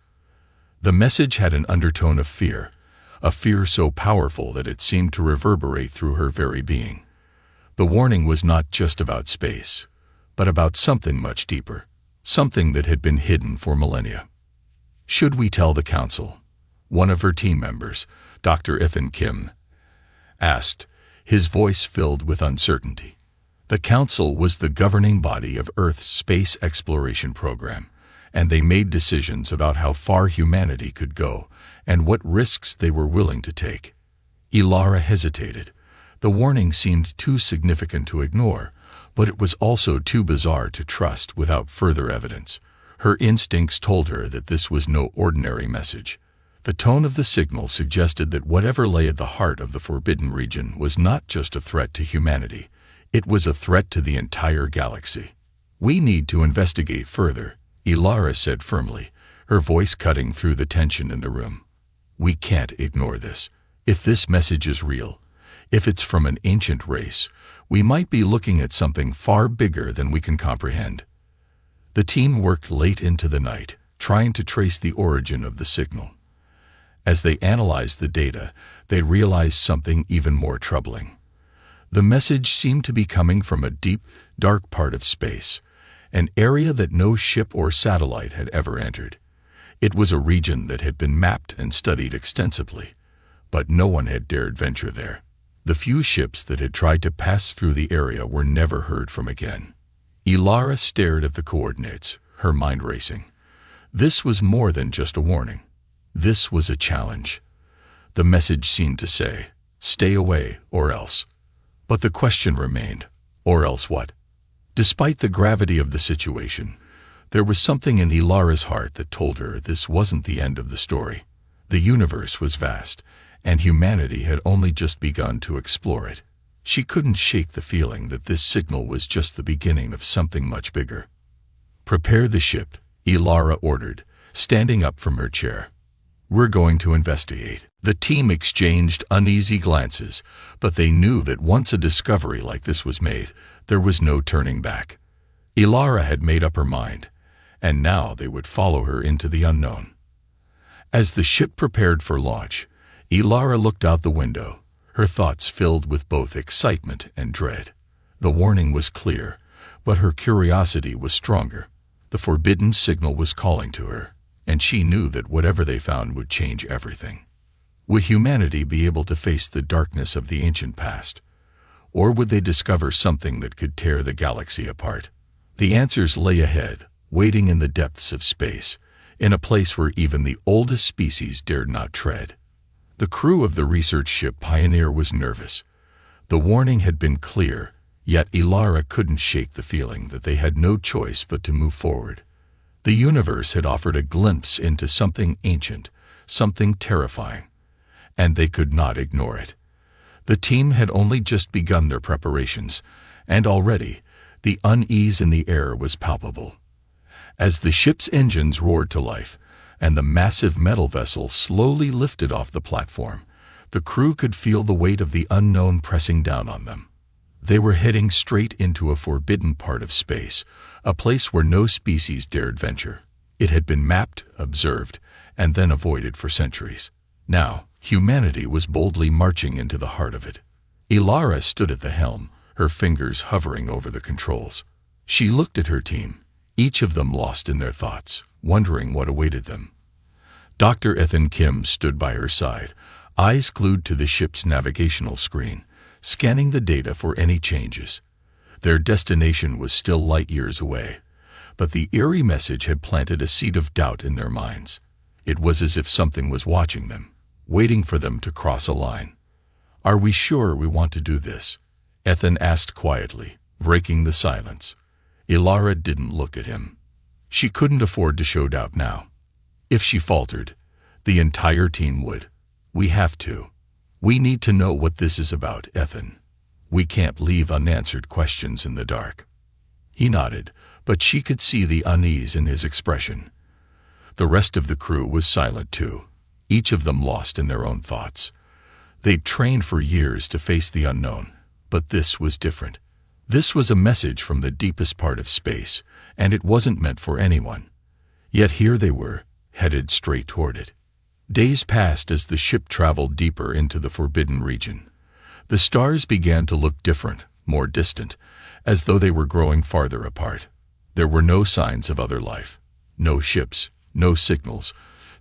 The message had an undertone of fear, a fear so powerful that it seemed to reverberate through her very being. The warning was not just about space, but about something much deeper, something that had been hidden for millennia. Should we tell the council? One of her team members, Dr. Ethan Kim, asked, his voice filled with uncertainty. The council was the governing body of Earth's space exploration program, and they made decisions about how far humanity could go and what risks they were willing to take. Ilara hesitated. The warning seemed too significant to ignore, but it was also too bizarre to trust without further evidence. Her instincts told her that this was no ordinary message. The tone of the signal suggested that whatever lay at the heart of the forbidden region was not just a threat to humanity, it was a threat to the entire galaxy. "We need to investigate further," Ilara said firmly, her voice cutting through the tension in the room. "We can't ignore this. If this message is real, if it's from an ancient race, we might be looking at something far bigger than we can comprehend." The team worked late into the night, trying to trace the origin of the signal. As they analyzed the data, they realized something even more troubling. The message seemed to be coming from a deep, dark part of space, an area that no ship or satellite had ever entered. It was a region that had been mapped and studied extensively, but no one had dared venture there. The few ships that had tried to pass through the area were never heard from again. Ilara stared at the coordinates, her mind racing. This was more than just a warning. This was a challenge. The message seemed to say, "Stay away, or else." But the question remained, or else what? Despite the gravity of the situation, there was something in Ilara's heart that told her this wasn't the end of the story. The universe was vast, and humanity had only just begun to explore it. She couldn't shake the feeling that this signal was just the beginning of something much bigger. "Prepare the ship," Ilara ordered, standing up from her chair. "We're going to investigate." The team exchanged uneasy glances, but they knew that once a discovery like this was made, there was no turning back. Ilara had made up her mind, and now they would follow her into the unknown. As the ship prepared for launch, Ilara looked out the window, her thoughts filled with both excitement and dread. The warning was clear, but her curiosity was stronger. The forbidden signal was calling to her, and she knew that whatever they found would change everything. Would humanity be able to face the darkness of the ancient past? Or would they discover something that could tear the galaxy apart? The answers lay ahead, waiting in the depths of space, in a place where even the oldest species dared not tread. The crew of the research ship Pioneer was nervous. The warning had been clear, yet Ilara couldn't shake the feeling that they had no choice but to move forward. The universe had offered a glimpse into something ancient, something terrifying, and they could not ignore it. The team had only just begun their preparations, and already the unease in the air was palpable. As the ship's engines roared to life, and the massive metal vessel slowly lifted off the platform, the crew could feel the weight of the unknown pressing down on them. They were heading straight into a forbidden part of space, a place where no species dared venture. It had been mapped, observed, and then avoided for centuries. Now, humanity was boldly marching into the heart of it. Ilara stood at the helm, her fingers hovering over the controls. She looked at her team, each of them lost in their thoughts, wondering what awaited them. Dr. Ethan Kim stood by her side, eyes glued to the ship's navigational screen, scanning the data for any changes. Their destination was still light years away, but the eerie message had planted a seed of doubt in their minds. It was as if something was watching them, waiting for them to cross a line. "Are we sure we want to do this?" Ethan asked quietly, breaking the silence. Ilara didn't look at him. She couldn't afford to show doubt now. If she faltered, the entire team would. "We have to. We need to know what this is about, Ethan. We can't leave unanswered questions in the dark." He nodded, but she could see the unease in his expression. The rest of the crew was silent too, each of them lost in their own thoughts. They'd trained for years to face the unknown, but this was different. This was a message from the deepest part of space, and it wasn't meant for anyone. Yet here they were, headed straight toward it. Days passed as the ship traveled deeper into the forbidden region. The stars began to look different, more distant, as though they were growing farther apart. There were no signs of other life, no ships, no signals,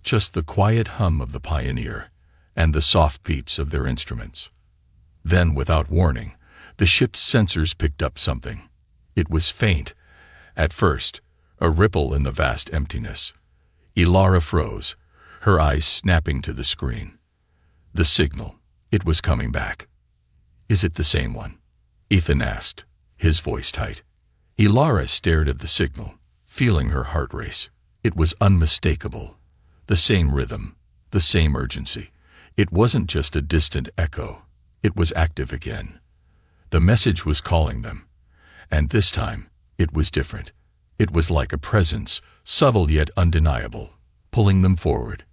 just the quiet hum of the Pioneer and the soft beeps of their instruments. Then, without warning, the ship's sensors picked up something. It was faint, at first, a ripple in the vast emptiness. Ilara froze, her eyes snapping to the screen. The signal, it was coming back. "Is it the same one?" Ethan asked, his voice tight. Ilara stared at the signal, feeling her heart race. It was unmistakable. The same rhythm, the same urgency. It wasn't just a distant echo. It was active again. The message was calling them. And this time, it was different. It was like a presence, subtle yet undeniable, pulling them forward.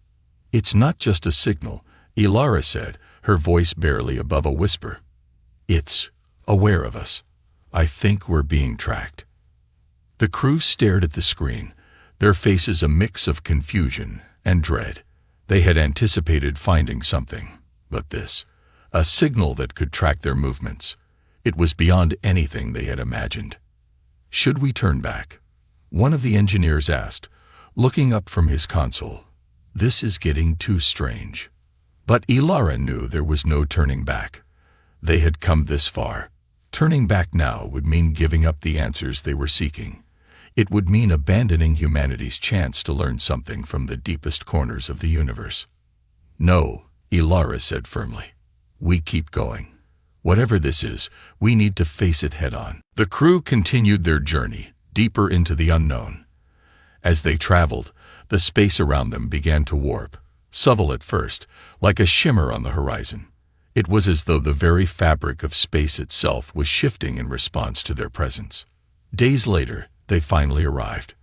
"It's not just a signal," Ilara said, her voice barely above a whisper. "It's aware of us. I think we're being tracked." The crew stared at the screen, their faces a mix of confusion and dread. They had anticipated finding something, but this, a signal that could track their movements. It was beyond anything they had imagined. "Should we turn back?" one of the engineers asked, looking up from his console. "This is getting too strange." But Ilara knew there was no turning back. They had come this far. Turning back now would mean giving up the answers they were seeking. It would mean abandoning humanity's chance to learn something from the deepest corners of the universe. "No," Ilara said firmly. "We keep going. Whatever this is, we need to face it head-on." The crew continued their journey, deeper into the unknown. As they traveled, the space around them began to warp, subtle at first, like a shimmer on the horizon. It was as though the very fabric of space itself was shifting in response to their presence. Days later, they finally arrived.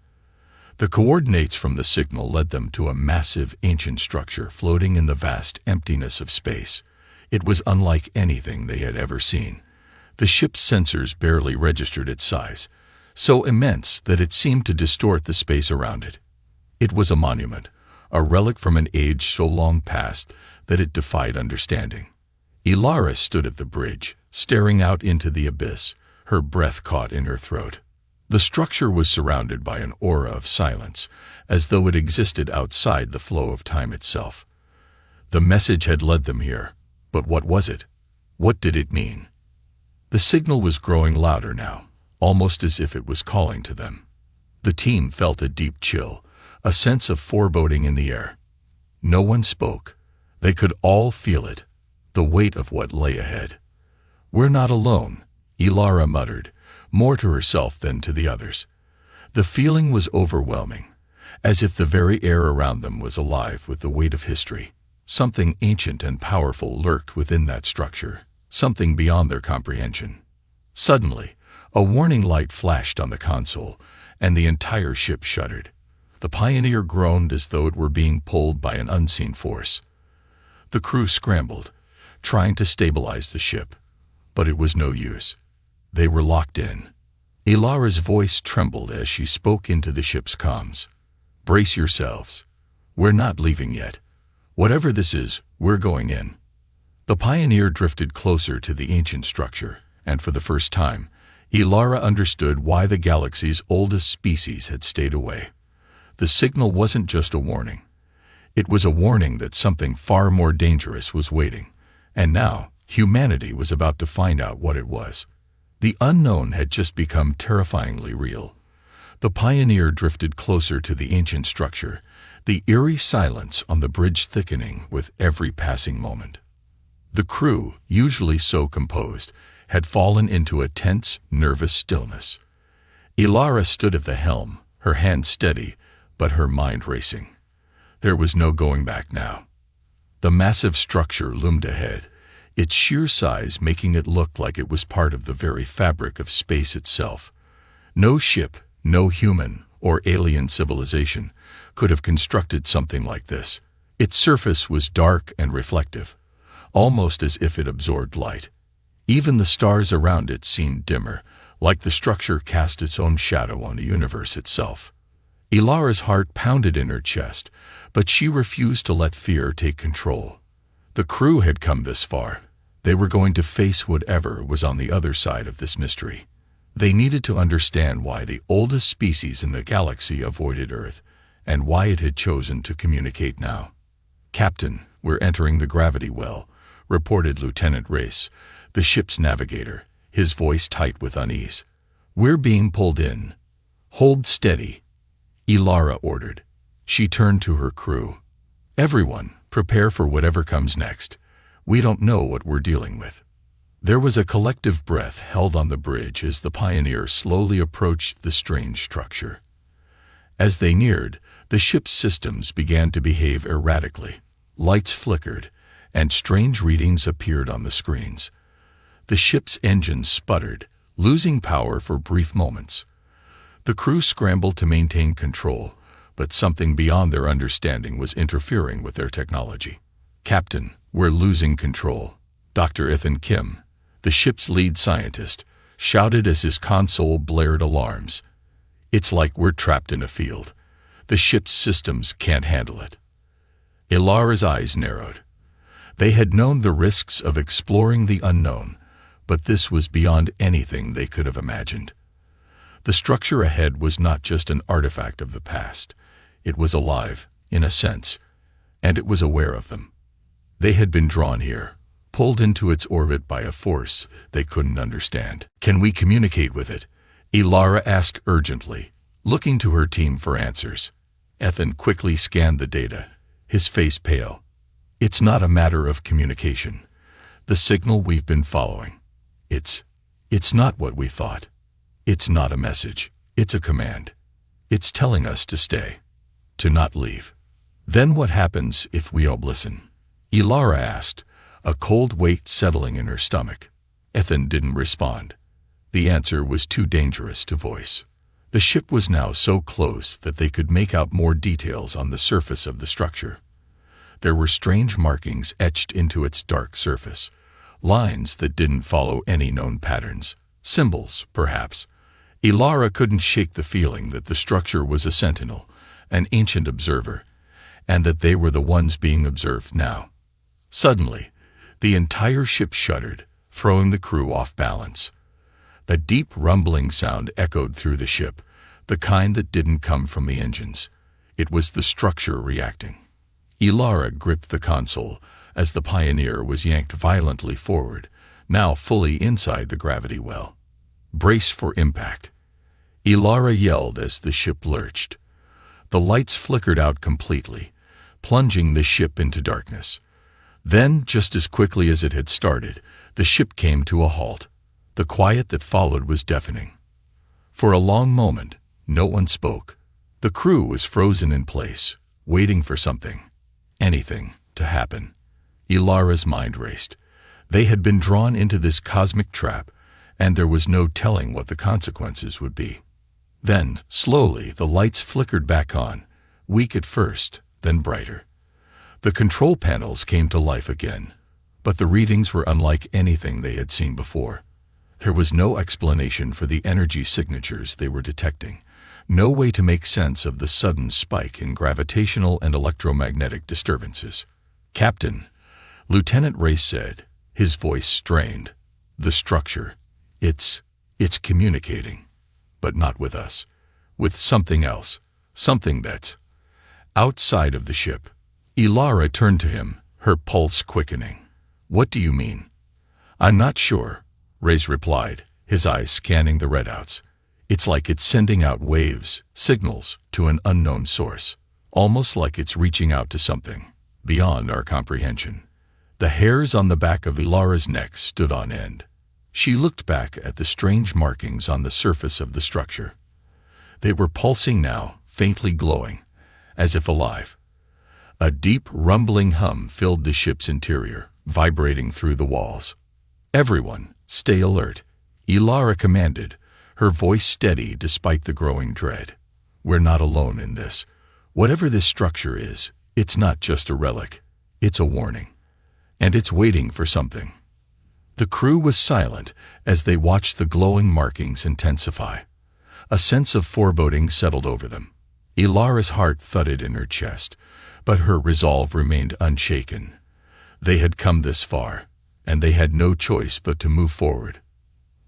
The coordinates from the signal led them to a massive, ancient structure floating in the vast emptiness of space. It was unlike anything they had ever seen. The ship's sensors barely registered its size, so immense that it seemed to distort the space around it. It was a monument, a relic from an age so long past that it defied understanding. Ilara stood at the bridge, staring out into the abyss, her breath caught in her throat. The structure was surrounded by an aura of silence, as though it existed outside the flow of time itself. The message had led them here, but what was it? What did it mean? The signal was growing louder now, almost as if it was calling to them. The team felt a deep chill, a sense of foreboding in the air. No one spoke. They could all feel it, the weight of what lay ahead. "We're not alone," Ilara muttered, more to herself than to the others. The feeling was overwhelming, as if the very air around them was alive with the weight of history. Something ancient and powerful lurked within that structure, something beyond their comprehension. Suddenly, a warning light flashed on the console, and the entire ship shuddered. The Pioneer groaned as though it were being pulled by an unseen force. The crew scrambled, trying to stabilize the ship, but it was no use. They were locked in. Ilara's voice trembled as she spoke into the ship's comms. "Brace yourselves. We're not leaving yet. Whatever this is, we're going in." The Pioneer drifted closer to the ancient structure, and for the first time, Ilara understood why the galaxy's oldest species had stayed away. The signal wasn't just a warning. It was a warning that something far more dangerous was waiting, and now humanity was about to find out what it was. The unknown had just become terrifyingly real. The Pioneer drifted closer to the ancient structure, the eerie silence on the bridge thickening with every passing moment. The crew, usually so composed, had fallen into a tense, nervous stillness. Ilara stood at the helm, her hand steady, but her mind racing. There was no going back now. The massive structure loomed ahead, its sheer size making it look like it was part of the very fabric of space itself. No ship, no human or alien civilization could have constructed something like this. Its surface was dark and reflective, almost as if it absorbed light. Even the stars around it seemed dimmer, like the structure cast its own shadow on the universe itself. Ilara's heart pounded in her chest, But she refused to let fear take control. The crew had come this far. They were going to face whatever was on the other side of this mystery. They needed to understand why the oldest species in the galaxy avoided Earth, and why it had chosen to communicate now. "Captain, we're entering the gravity well," reported Lieutenant Race, the ship's navigator, his voice tight with unease. "We're being pulled in." "Hold steady," Ilara ordered. She turned to her crew. "Everyone, prepare for whatever comes next. We don't know what we're dealing with." There was a collective breath held on the bridge as the Pioneer slowly approached the strange structure. As they neared, the ship's systems began to behave erratically. Lights flickered, and strange readings appeared on the screens. The ship's engines sputtered, losing power for brief moments. The crew scrambled to maintain control, but something beyond their understanding was interfering with their technology. "Captain, we're losing control," Dr. Ethan Kim, the ship's lead scientist, shouted as his console blared alarms. "It's like we're trapped in a field. The ship's systems can't handle it." Ilara's eyes narrowed. They had known the risks of exploring the unknown, but this was beyond anything they could have imagined. The structure ahead was not just an artifact of the past. It was alive, in a sense, and it was aware of them. They had been drawn here, pulled into its orbit by a force they couldn't understand. "Can we communicate with it?" Ilara asked urgently, looking to her team for answers. Ethan quickly scanned the data, his face pale. "It's not a matter of communication. The signal we've been following. It's not what we thought. It's not a message. It's a command. It's telling us to stay, to not leave." "Then what happens if we don't listen?" Ilara asked, a cold weight settling in her stomach. Ethan didn't respond. The answer was too dangerous to voice. The ship was now so close that they could make out more details on the surface of the structure. There were strange markings etched into its dark surface, lines that didn't follow any known patterns, symbols, perhaps. Ilara couldn't shake the feeling that the structure was a sentinel, an ancient observer, and that they were the ones being observed now. Suddenly, the entire ship shuddered, throwing the crew off balance. A deep rumbling sound echoed through the ship, the kind that didn't come from the engines. It was the structure reacting. Ilara gripped the console as the Pioneer was yanked violently forward, now fully inside the gravity well. "Brace for impact," Ilara yelled as the ship lurched. The lights flickered out completely, plunging the ship into darkness. Then, just as quickly as it had started, the ship came to a halt. The quiet that followed was deafening. For a long moment, no one spoke. The crew was frozen in place, waiting for something, anything, to happen. Ilara's mind raced. They had been drawn into this cosmic trap, and there was no telling what the consequences would be. Then, slowly, the lights flickered back on, weak at first, then brighter. The control panels came to life again, but the readings were unlike anything they had seen before. There was no explanation for the energy signatures they were detecting, no way to make sense of the sudden spike in gravitational and electromagnetic disturbances. "Captain," Lieutenant Race said, his voice strained. "The structure, it's communicating, but not with us, with something else, something that's outside of the ship." Ilara turned to him, her pulse quickening. "What do you mean?" "I'm not sure," Race replied, his eyes scanning the readouts. "It's like it's sending out waves, signals, to an unknown source, almost like it's reaching out to something beyond our comprehension." The hairs on the back of Ilara's neck stood on end. She looked back at the strange markings on the surface of the structure. They were pulsing now, faintly glowing, as if alive. A deep, rumbling hum filled the ship's interior, vibrating through the walls. "Everyone, stay alert," Ilara commanded, her voice steady despite the growing dread. "We're not alone in this. Whatever this structure is, it's not just a relic. It's a warning. And it's waiting for something." The crew was silent as they watched the glowing markings intensify. A sense of foreboding settled over them. Ilara's heart thudded in her chest, But her resolve remained unshaken. They had come this far, and they had no choice but to move forward.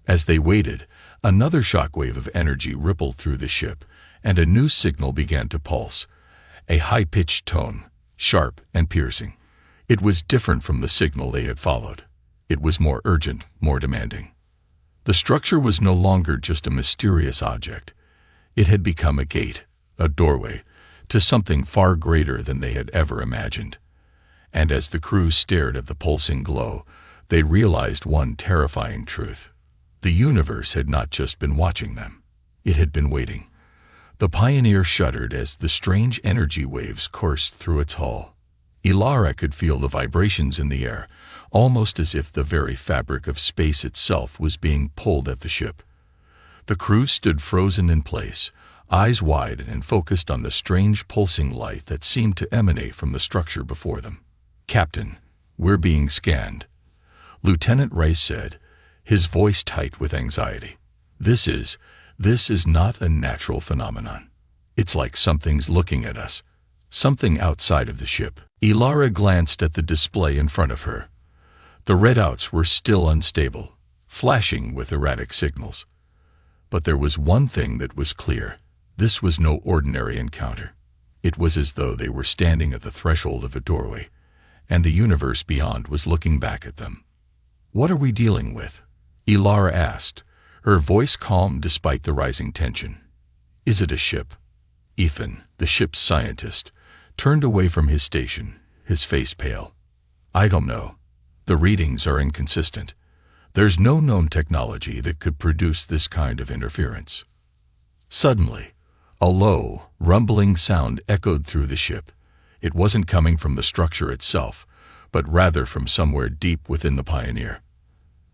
As they waited, another shockwave of energy rippled through the ship, and a new signal began to pulse, a high-pitched tone, sharp and piercing. It was different from the signal they had followed. It was more urgent, more demanding. The structure was no longer just a mysterious object. It had become a gate, a doorway, to something far greater than they had ever imagined. And as the crew stared at the pulsing glow, they realized one terrifying truth. The universe had not just been watching them. It had been waiting. The Pioneer shuddered as the strange energy waves coursed through its hull. Ilara could feel the vibrations in the air, almost as if the very fabric of space itself was being pulled at the ship. The crew stood frozen in place, eyes wide and focused on the strange pulsing light that seemed to emanate from the structure before them. "Captain, we're being scanned," Lieutenant Rice said, his voice tight with anxiety. This is not a natural phenomenon. It's like something's looking at us, something outside of the ship." Ilara glanced at the display in front of her. The readouts were still unstable, flashing with erratic signals. But there was one thing that was clear. This was no ordinary encounter. It was as though they were standing at the threshold of a doorway, and the universe beyond was looking back at them. "What are we dealing with?" Ilara asked, her voice calm despite the rising tension. "Is it a ship?" Ethan, the ship's scientist, turned away from his station, his face pale. "I don't know. The readings are inconsistent. There's no known technology that could produce this kind of interference." Suddenly, a low, rumbling sound echoed through the ship. It wasn't coming from the structure itself, but rather from somewhere deep within the Pioneer.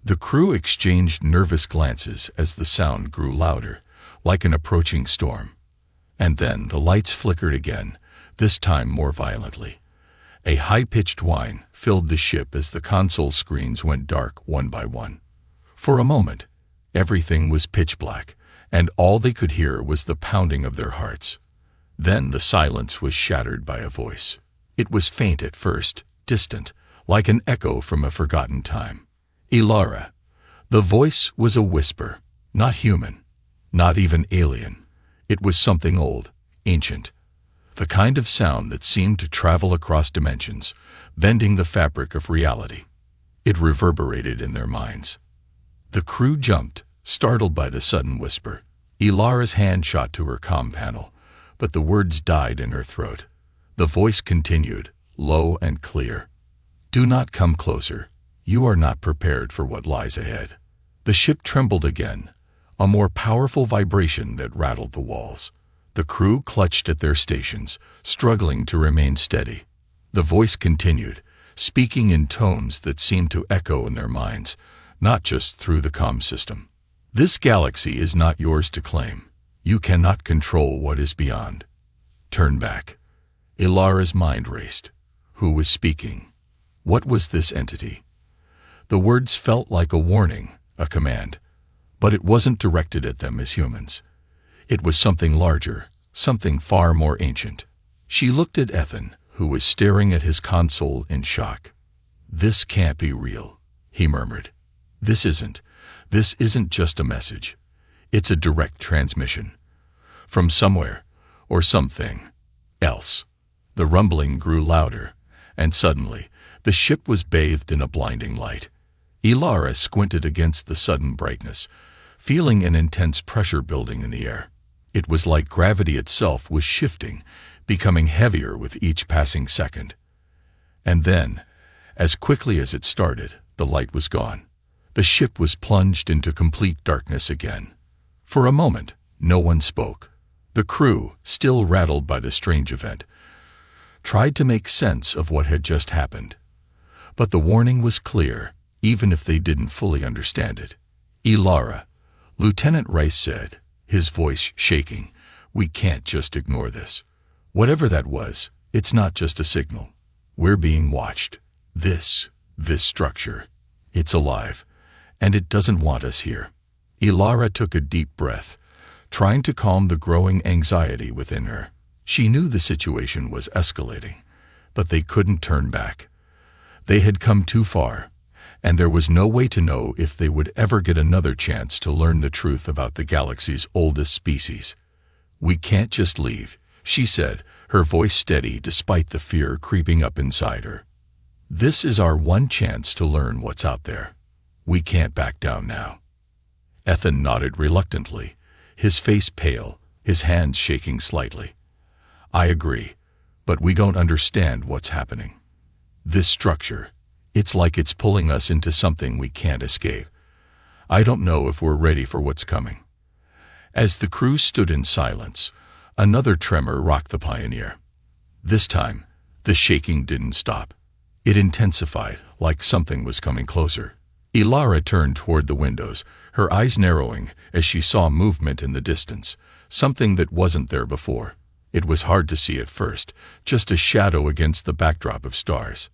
The crew exchanged nervous glances as the sound grew louder, like an approaching storm. And then the lights flickered again, this time more violently. A high-pitched whine filled the ship as the console screens went dark one by one. For a moment, everything was pitch black, and all they could hear was the pounding of their hearts. Then the silence was shattered by a voice. It was faint at first, distant, like an echo from a forgotten time. "Ilara." The voice was a whisper, not human, not even alien. It was something old, ancient, the kind of sound that seemed to travel across dimensions, bending the fabric of reality. It reverberated in their minds. The crew jumped, startled by the sudden whisper. Ilara's hand shot to her comm panel, but the words died in her throat. The voice continued, low and clear. "Do not come closer. You are not prepared for what lies ahead." The ship trembled again, a more powerful vibration that rattled the walls. The crew clutched at their stations, struggling to remain steady. The voice continued, speaking in tones that seemed to echo in their minds, not just through the comm system. "This galaxy is not yours to claim. You cannot control what is beyond. Turn back." Ilara's mind raced. Who was speaking? What was this entity? The words felt like a warning, a command, but it wasn't directed at them as humans. It was something larger, something far more ancient. She looked at Ethan, who was staring at his console in shock. "This can't be real," he murmured. This isn't just a message. It's a direct transmission. From somewhere, or something else." The rumbling grew louder, and suddenly, the ship was bathed in a blinding light. Ilara squinted against the sudden brightness, feeling an intense pressure building in the air. It was like gravity itself was shifting, becoming heavier with each passing second. And then, as quickly as it started, the light was gone. The ship was plunged into complete darkness again. For a moment, no one spoke. The crew, still rattled by the strange event, tried to make sense of what had just happened. But the warning was clear, even if they didn't fully understand it. "Ilara," Lieutenant Rice said, his voice shaking, "we can't just ignore this. Whatever that was, it's not just a signal. We're being watched. This structure, it's alive, and it doesn't want us here." Ilara took a deep breath, trying to calm the growing anxiety within her. She knew the situation was escalating, but they couldn't turn back. They had come too far, and there was no way to know if they would ever get another chance to learn the truth about the galaxy's oldest species. "We can't just leave," she said, her voice steady despite the fear creeping up inside her. "This is our one chance to learn what's out there. We can't back down now." Ethan nodded reluctantly, his face pale, his hands shaking slightly. "I agree, but we don't understand what's happening. This structure, it's like it's pulling us into something we can't escape. I don't know if we're ready for what's coming." As the crew stood in silence, another tremor rocked the Pioneer. This time, the shaking didn't stop. It intensified, like something was coming closer. Ilara turned toward the windows, her eyes narrowing as she saw movement in the distance, something that wasn't there before. It was hard to see at first, just a shadow against the backdrop of stars.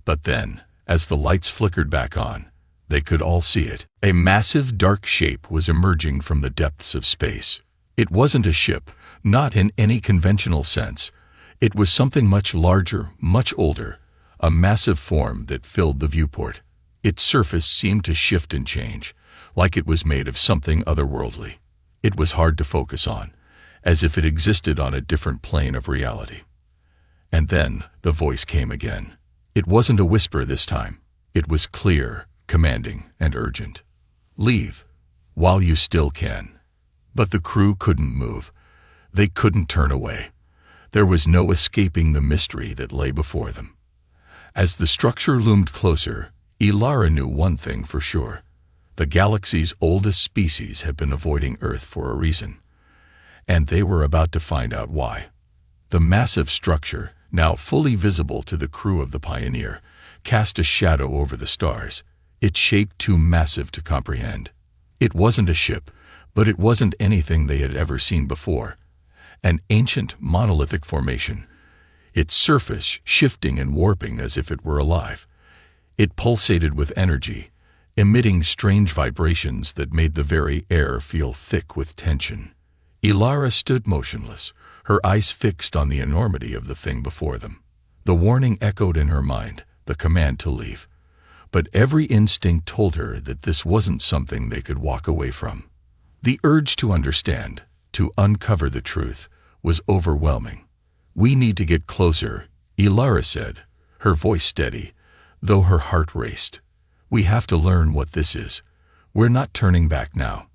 But then, as the lights flickered back on, they could all see it. A massive dark shape was emerging from the depths of space. It wasn't a ship, not in any conventional sense. It was something much larger, much older, a massive form that filled the viewport. Its surface seemed to shift and change, like it was made of something otherworldly. It was hard to focus on, as if it existed on a different plane of reality. And then the voice came again. It wasn't a whisper this time. It was clear, commanding, and urgent. "Leave, while you still can." But the crew couldn't move. They couldn't turn away. There was no escaping the mystery that lay before them. As the structure loomed closer, Ilara knew one thing for sure. The galaxy's oldest species had been avoiding Earth for a reason. And they were about to find out why. The massive structure, now fully visible to the crew of the Pioneer, cast a shadow over the stars, its shape too massive to comprehend. It wasn't a ship, but it wasn't anything they had ever seen before. An ancient, monolithic formation, its surface shifting and warping as if it were alive. It pulsated with energy, emitting strange vibrations that made the very air feel thick with tension. Ilara stood motionless, her eyes fixed on the enormity of the thing before them. The warning echoed in her mind, the command to leave. But every instinct told her that this wasn't something they could walk away from. The urge to understand, to uncover the truth, was overwhelming. "We need to get closer," Ilara said, her voice steady, though her heart raced. "We have to learn what this is. We're not turning back now."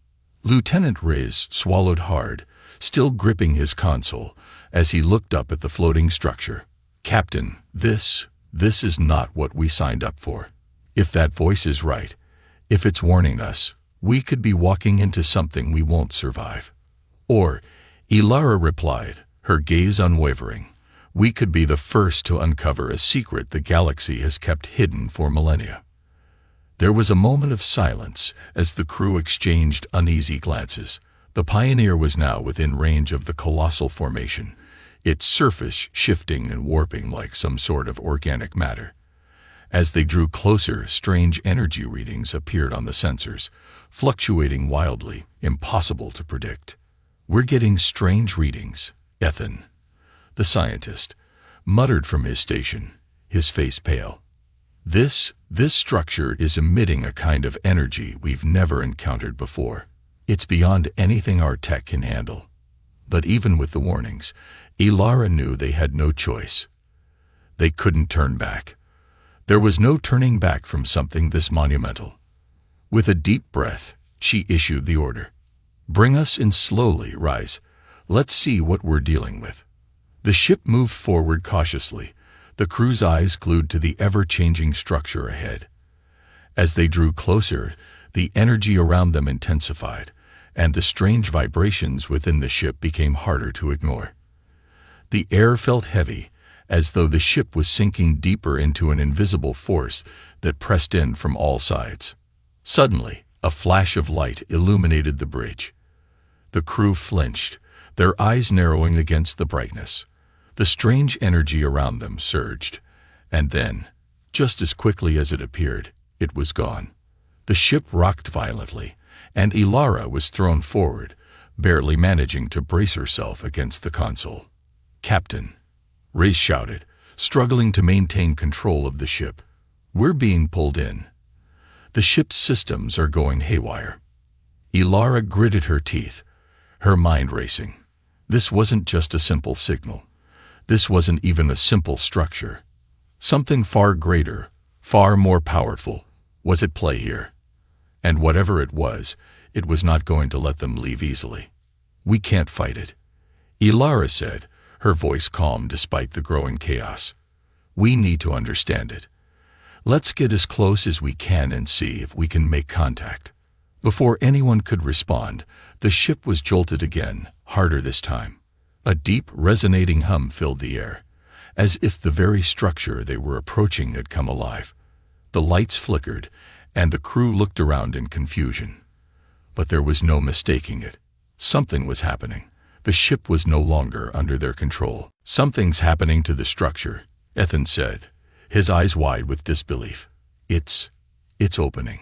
Lieutenant Riz swallowed hard, still gripping his console, as he looked up at the floating structure. "Captain, this is not what we signed up for. If that voice is right, if it's warning us, we could be walking into something we won't survive. Or," Ilara replied, her gaze unwavering, "we could be the first to uncover a secret the galaxy has kept hidden for millennia." There was a moment of silence as the crew exchanged uneasy glances. The Pioneer was now within range of the colossal formation, its surface shifting and warping like some sort of organic matter. As they drew closer, strange energy readings appeared on the sensors, fluctuating wildly, impossible to predict. "We're getting strange readings," Ethan, the scientist, muttered from his station, his face pale. This structure is emitting a kind of energy we've never encountered before. It's beyond anything our tech can handle." But even with the warnings, Ilara knew they had no choice. They couldn't turn back. There was no turning back from something this monumental. With a deep breath, she issued the order. "Bring us in slowly, Rise. Let's see what we're dealing with." The ship moved forward cautiously, the crew's eyes glued to the ever-changing structure ahead. As they drew closer, the energy around them intensified, and the strange vibrations within the ship became harder to ignore. The air felt heavy, as though the ship was sinking deeper into an invisible force that pressed in from all sides. Suddenly, a flash of light illuminated the bridge. The crew flinched, their eyes narrowing against the brightness. The strange energy around them surged, and then, just as quickly as it appeared, it was gone. The ship rocked violently, and Ilara was thrown forward, barely managing to brace herself against the console. "Captain," Riz shouted, struggling to maintain control of the ship. We're being pulled in. The ship's systems are going haywire. Ilara gritted her teeth, her mind racing. This wasn't just a simple signal. This wasn't even a simple structure. Something far greater, far more powerful, was at play here. And whatever it was not going to let them leave easily. We can't fight it, Ilara said, her voice calm despite the growing chaos. We need to understand it. Let's get as close as we can and see if we can make contact. Before anyone could respond, the ship was jolted again, harder this time. A deep, resonating hum filled the air, as if the very structure they were approaching had come alive. The lights flickered, and the crew looked around in confusion. But there was no mistaking it. Something was happening. The ship was no longer under their control. Something's happening to the structure, Ethan said, his eyes wide with disbelief. It's opening.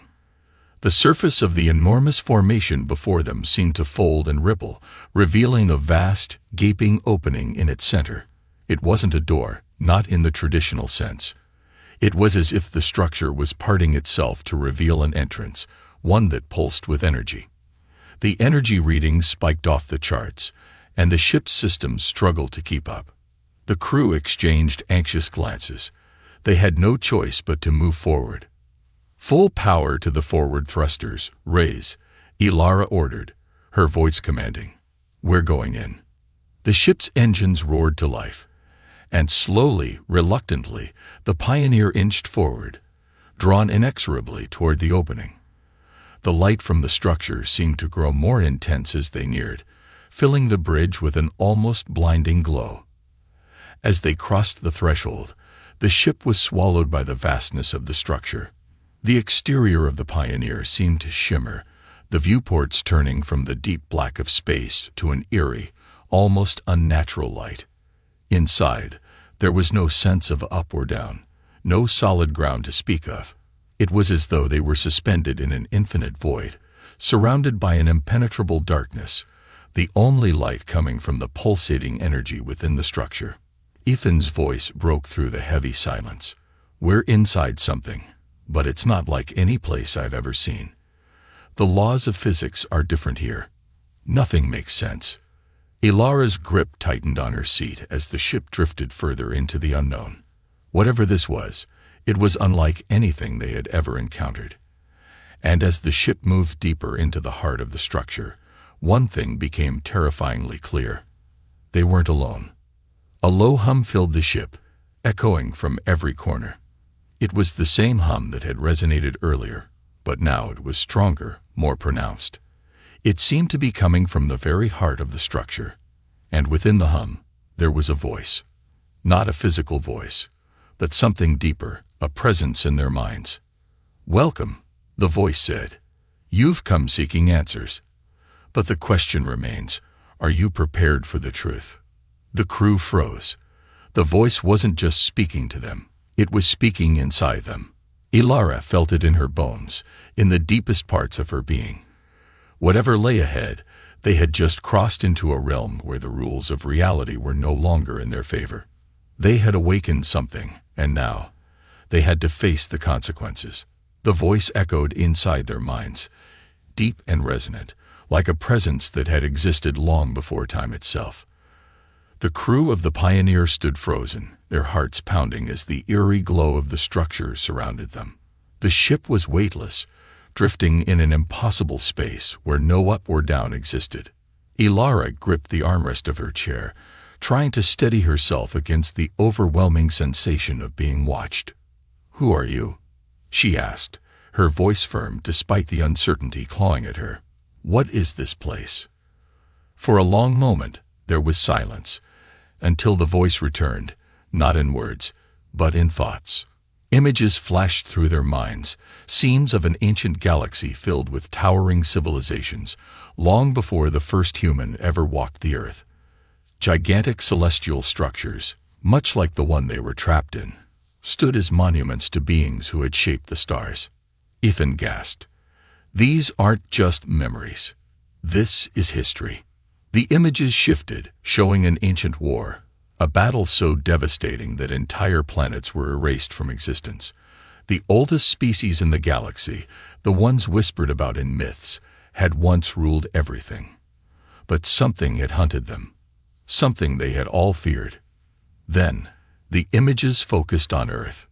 The surface of the enormous formation before them seemed to fold and ripple, revealing a vast, gaping opening in its center. It wasn't a door, not in the traditional sense. It was as if the structure was parting itself to reveal an entrance, one that pulsed with energy. The energy readings spiked off the charts, and the ship's systems struggled to keep up. The crew exchanged anxious glances. They had no choice but to move forward. Full power to the forward thrusters, raise, Ilara ordered, her voice commanding. We're going in. The ship's engines roared to life, and slowly, reluctantly, the Pioneer inched forward, drawn inexorably toward the opening. The light from the structure seemed to grow more intense as they neared, filling the bridge with an almost blinding glow. As they crossed the threshold, the ship was swallowed by the vastness of the structure. The exterior of the Pioneer seemed to shimmer, the viewports turning from the deep black of space to an eerie, almost unnatural light. Inside, there was no sense of up or down, no solid ground to speak of. It was as though they were suspended in an infinite void, surrounded by an impenetrable darkness, the only light coming from the pulsating energy within the structure. Ethan's voice broke through the heavy silence. We're inside something, but it's not like any place I've ever seen. The laws of physics are different here. Nothing makes sense. Ilara's grip tightened on her seat as the ship drifted further into the unknown. Whatever this was, it was unlike anything they had ever encountered. And as the ship moved deeper into the heart of the structure, one thing became terrifyingly clear. They weren't alone. A low hum filled the ship, echoing from every corner. It was the same hum that had resonated earlier, but now it was stronger, more pronounced. It seemed to be coming from the very heart of the structure, and within the hum, there was a voice. Not a physical voice, but something deeper, a presence in their minds. Welcome, the voice said. You've come seeking answers. But the question remains, are you prepared for the truth? The crew froze. The voice wasn't just speaking to them, it was speaking inside them. Ilara felt it in her bones, in the deepest parts of her being. Whatever lay ahead, they had just crossed into a realm where the rules of reality were no longer in their favor. They had awakened something, and now, they had to face the consequences. The voice echoed inside their minds, deep and resonant, like a presence that had existed long before time itself. The crew of the Pioneer stood frozen, their hearts pounding as the eerie glow of the structure surrounded them. The ship was weightless, drifting in an impossible space where no up or down existed. Ilara gripped the armrest of her chair, trying to steady herself against the overwhelming sensation of being watched. Who are you? She asked, her voice firm despite the uncertainty clawing at her. What is this place? For a long moment, there was silence, until the voice returned, not in words, but in thoughts. Images flashed through their minds, scenes of an ancient galaxy filled with towering civilizations, long before the first human ever walked the earth. Gigantic celestial structures, much like the one they were trapped in, stood as monuments to beings who had shaped the stars. Ethan gasped. These aren't just memories. This is history. The images shifted, showing an ancient war, A battle so devastating that entire planets were erased from existence. The oldest species in the galaxy, the ones whispered about in myths, had once ruled everything. But something had hunted them. Something they had all feared. Then, the images focused on Earth.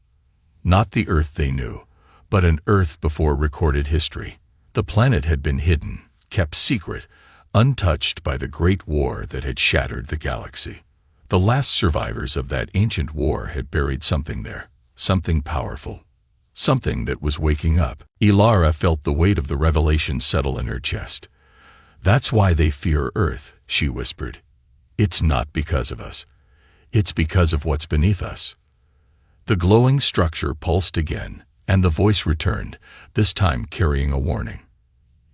Not the Earth they knew, but an Earth before recorded history. The planet had been hidden, kept secret, untouched by the Great War that had shattered the galaxy. The last survivors of that ancient war had buried something there, something powerful, something that was waking up. Ilara felt the weight of the revelation settle in her chest. "That's why they fear Earth," she whispered. "It's not because of us. It's because of what's beneath us." The glowing structure pulsed again, and the voice returned, this time carrying a warning.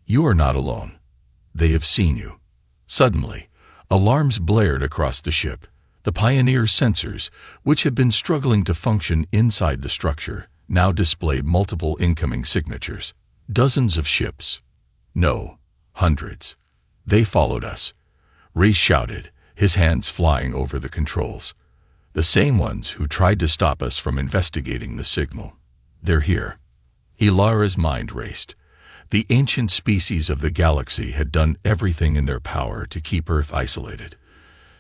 "You are not alone. They have seen you." Suddenly, alarms blared across the ship. The Pioneer's sensors, which had been struggling to function inside the structure, now displayed multiple incoming signatures. Dozens of ships. No, hundreds. "They followed us," Reese shouted, his hands flying over the controls. "The same ones who tried to stop us from investigating the signal. They're here." Ilara's mind raced. The ancient species of the galaxy had done everything in their power to keep Earth isolated,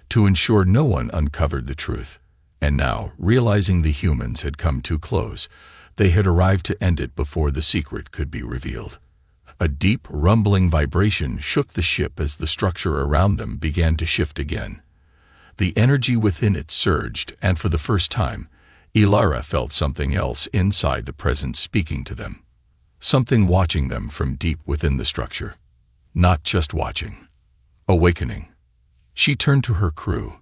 to ensure no one uncovered the truth. And now, realizing the humans had come too close, they had arrived to end it before the secret could be revealed. A deep, rumbling vibration shook the ship as the structure around them began to shift again. The energy within it surged, and for the first time, Ilara felt something else inside the presence speaking to them. Something watching them from deep within the structure. Not just watching. Awakening. She turned to her crew.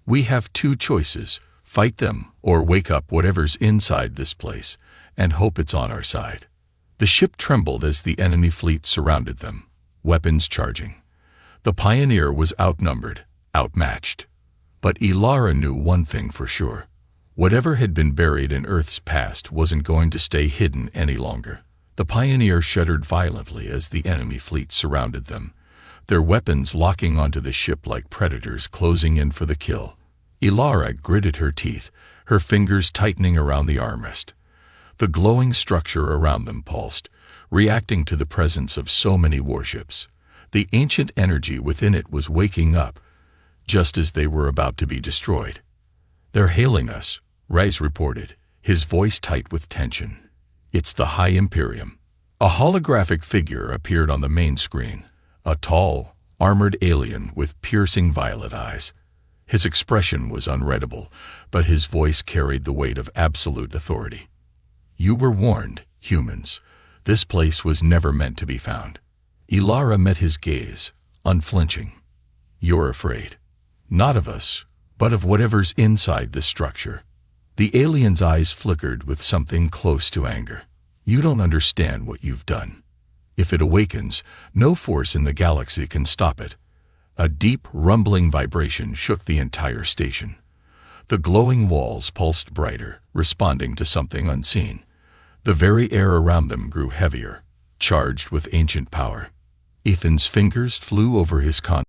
"We have two choices. Fight them, or wake up whatever's inside this place, and hope it's on our side." The ship trembled as the enemy fleet surrounded them, weapons charging. The Pioneer was outnumbered, outmatched. But Ilara knew one thing for sure. Whatever had been buried in Earth's past wasn't going to stay hidden any longer. The Pioneer shuddered violently as the enemy fleet surrounded them, their weapons locking onto the ship like predators closing in for the kill. Ilara gritted her teeth, her fingers tightening around the armrest. The glowing structure around them pulsed, reacting to the presence of so many warships. The ancient energy within it was waking up, just as they were about to be destroyed. "They're hailing us," Rice reported, his voice tight with tension. "It's the High Imperium." A holographic figure appeared on the main screen, a tall, armored alien with piercing violet eyes. His expression was unreadable, but his voice carried the weight of absolute authority. "You were warned, humans. This place was never meant to be found." Ilara met his gaze, unflinching. "You're afraid. Not of us, but of whatever's inside this structure." The alien's eyes flickered with something close to anger. "You don't understand what you've done. If it awakens, no force in the galaxy can stop it." A deep, rumbling vibration shook the entire station. The glowing walls pulsed brighter, responding to something unseen. The very air around them grew heavier, charged with ancient power. Ethan's fingers flew over his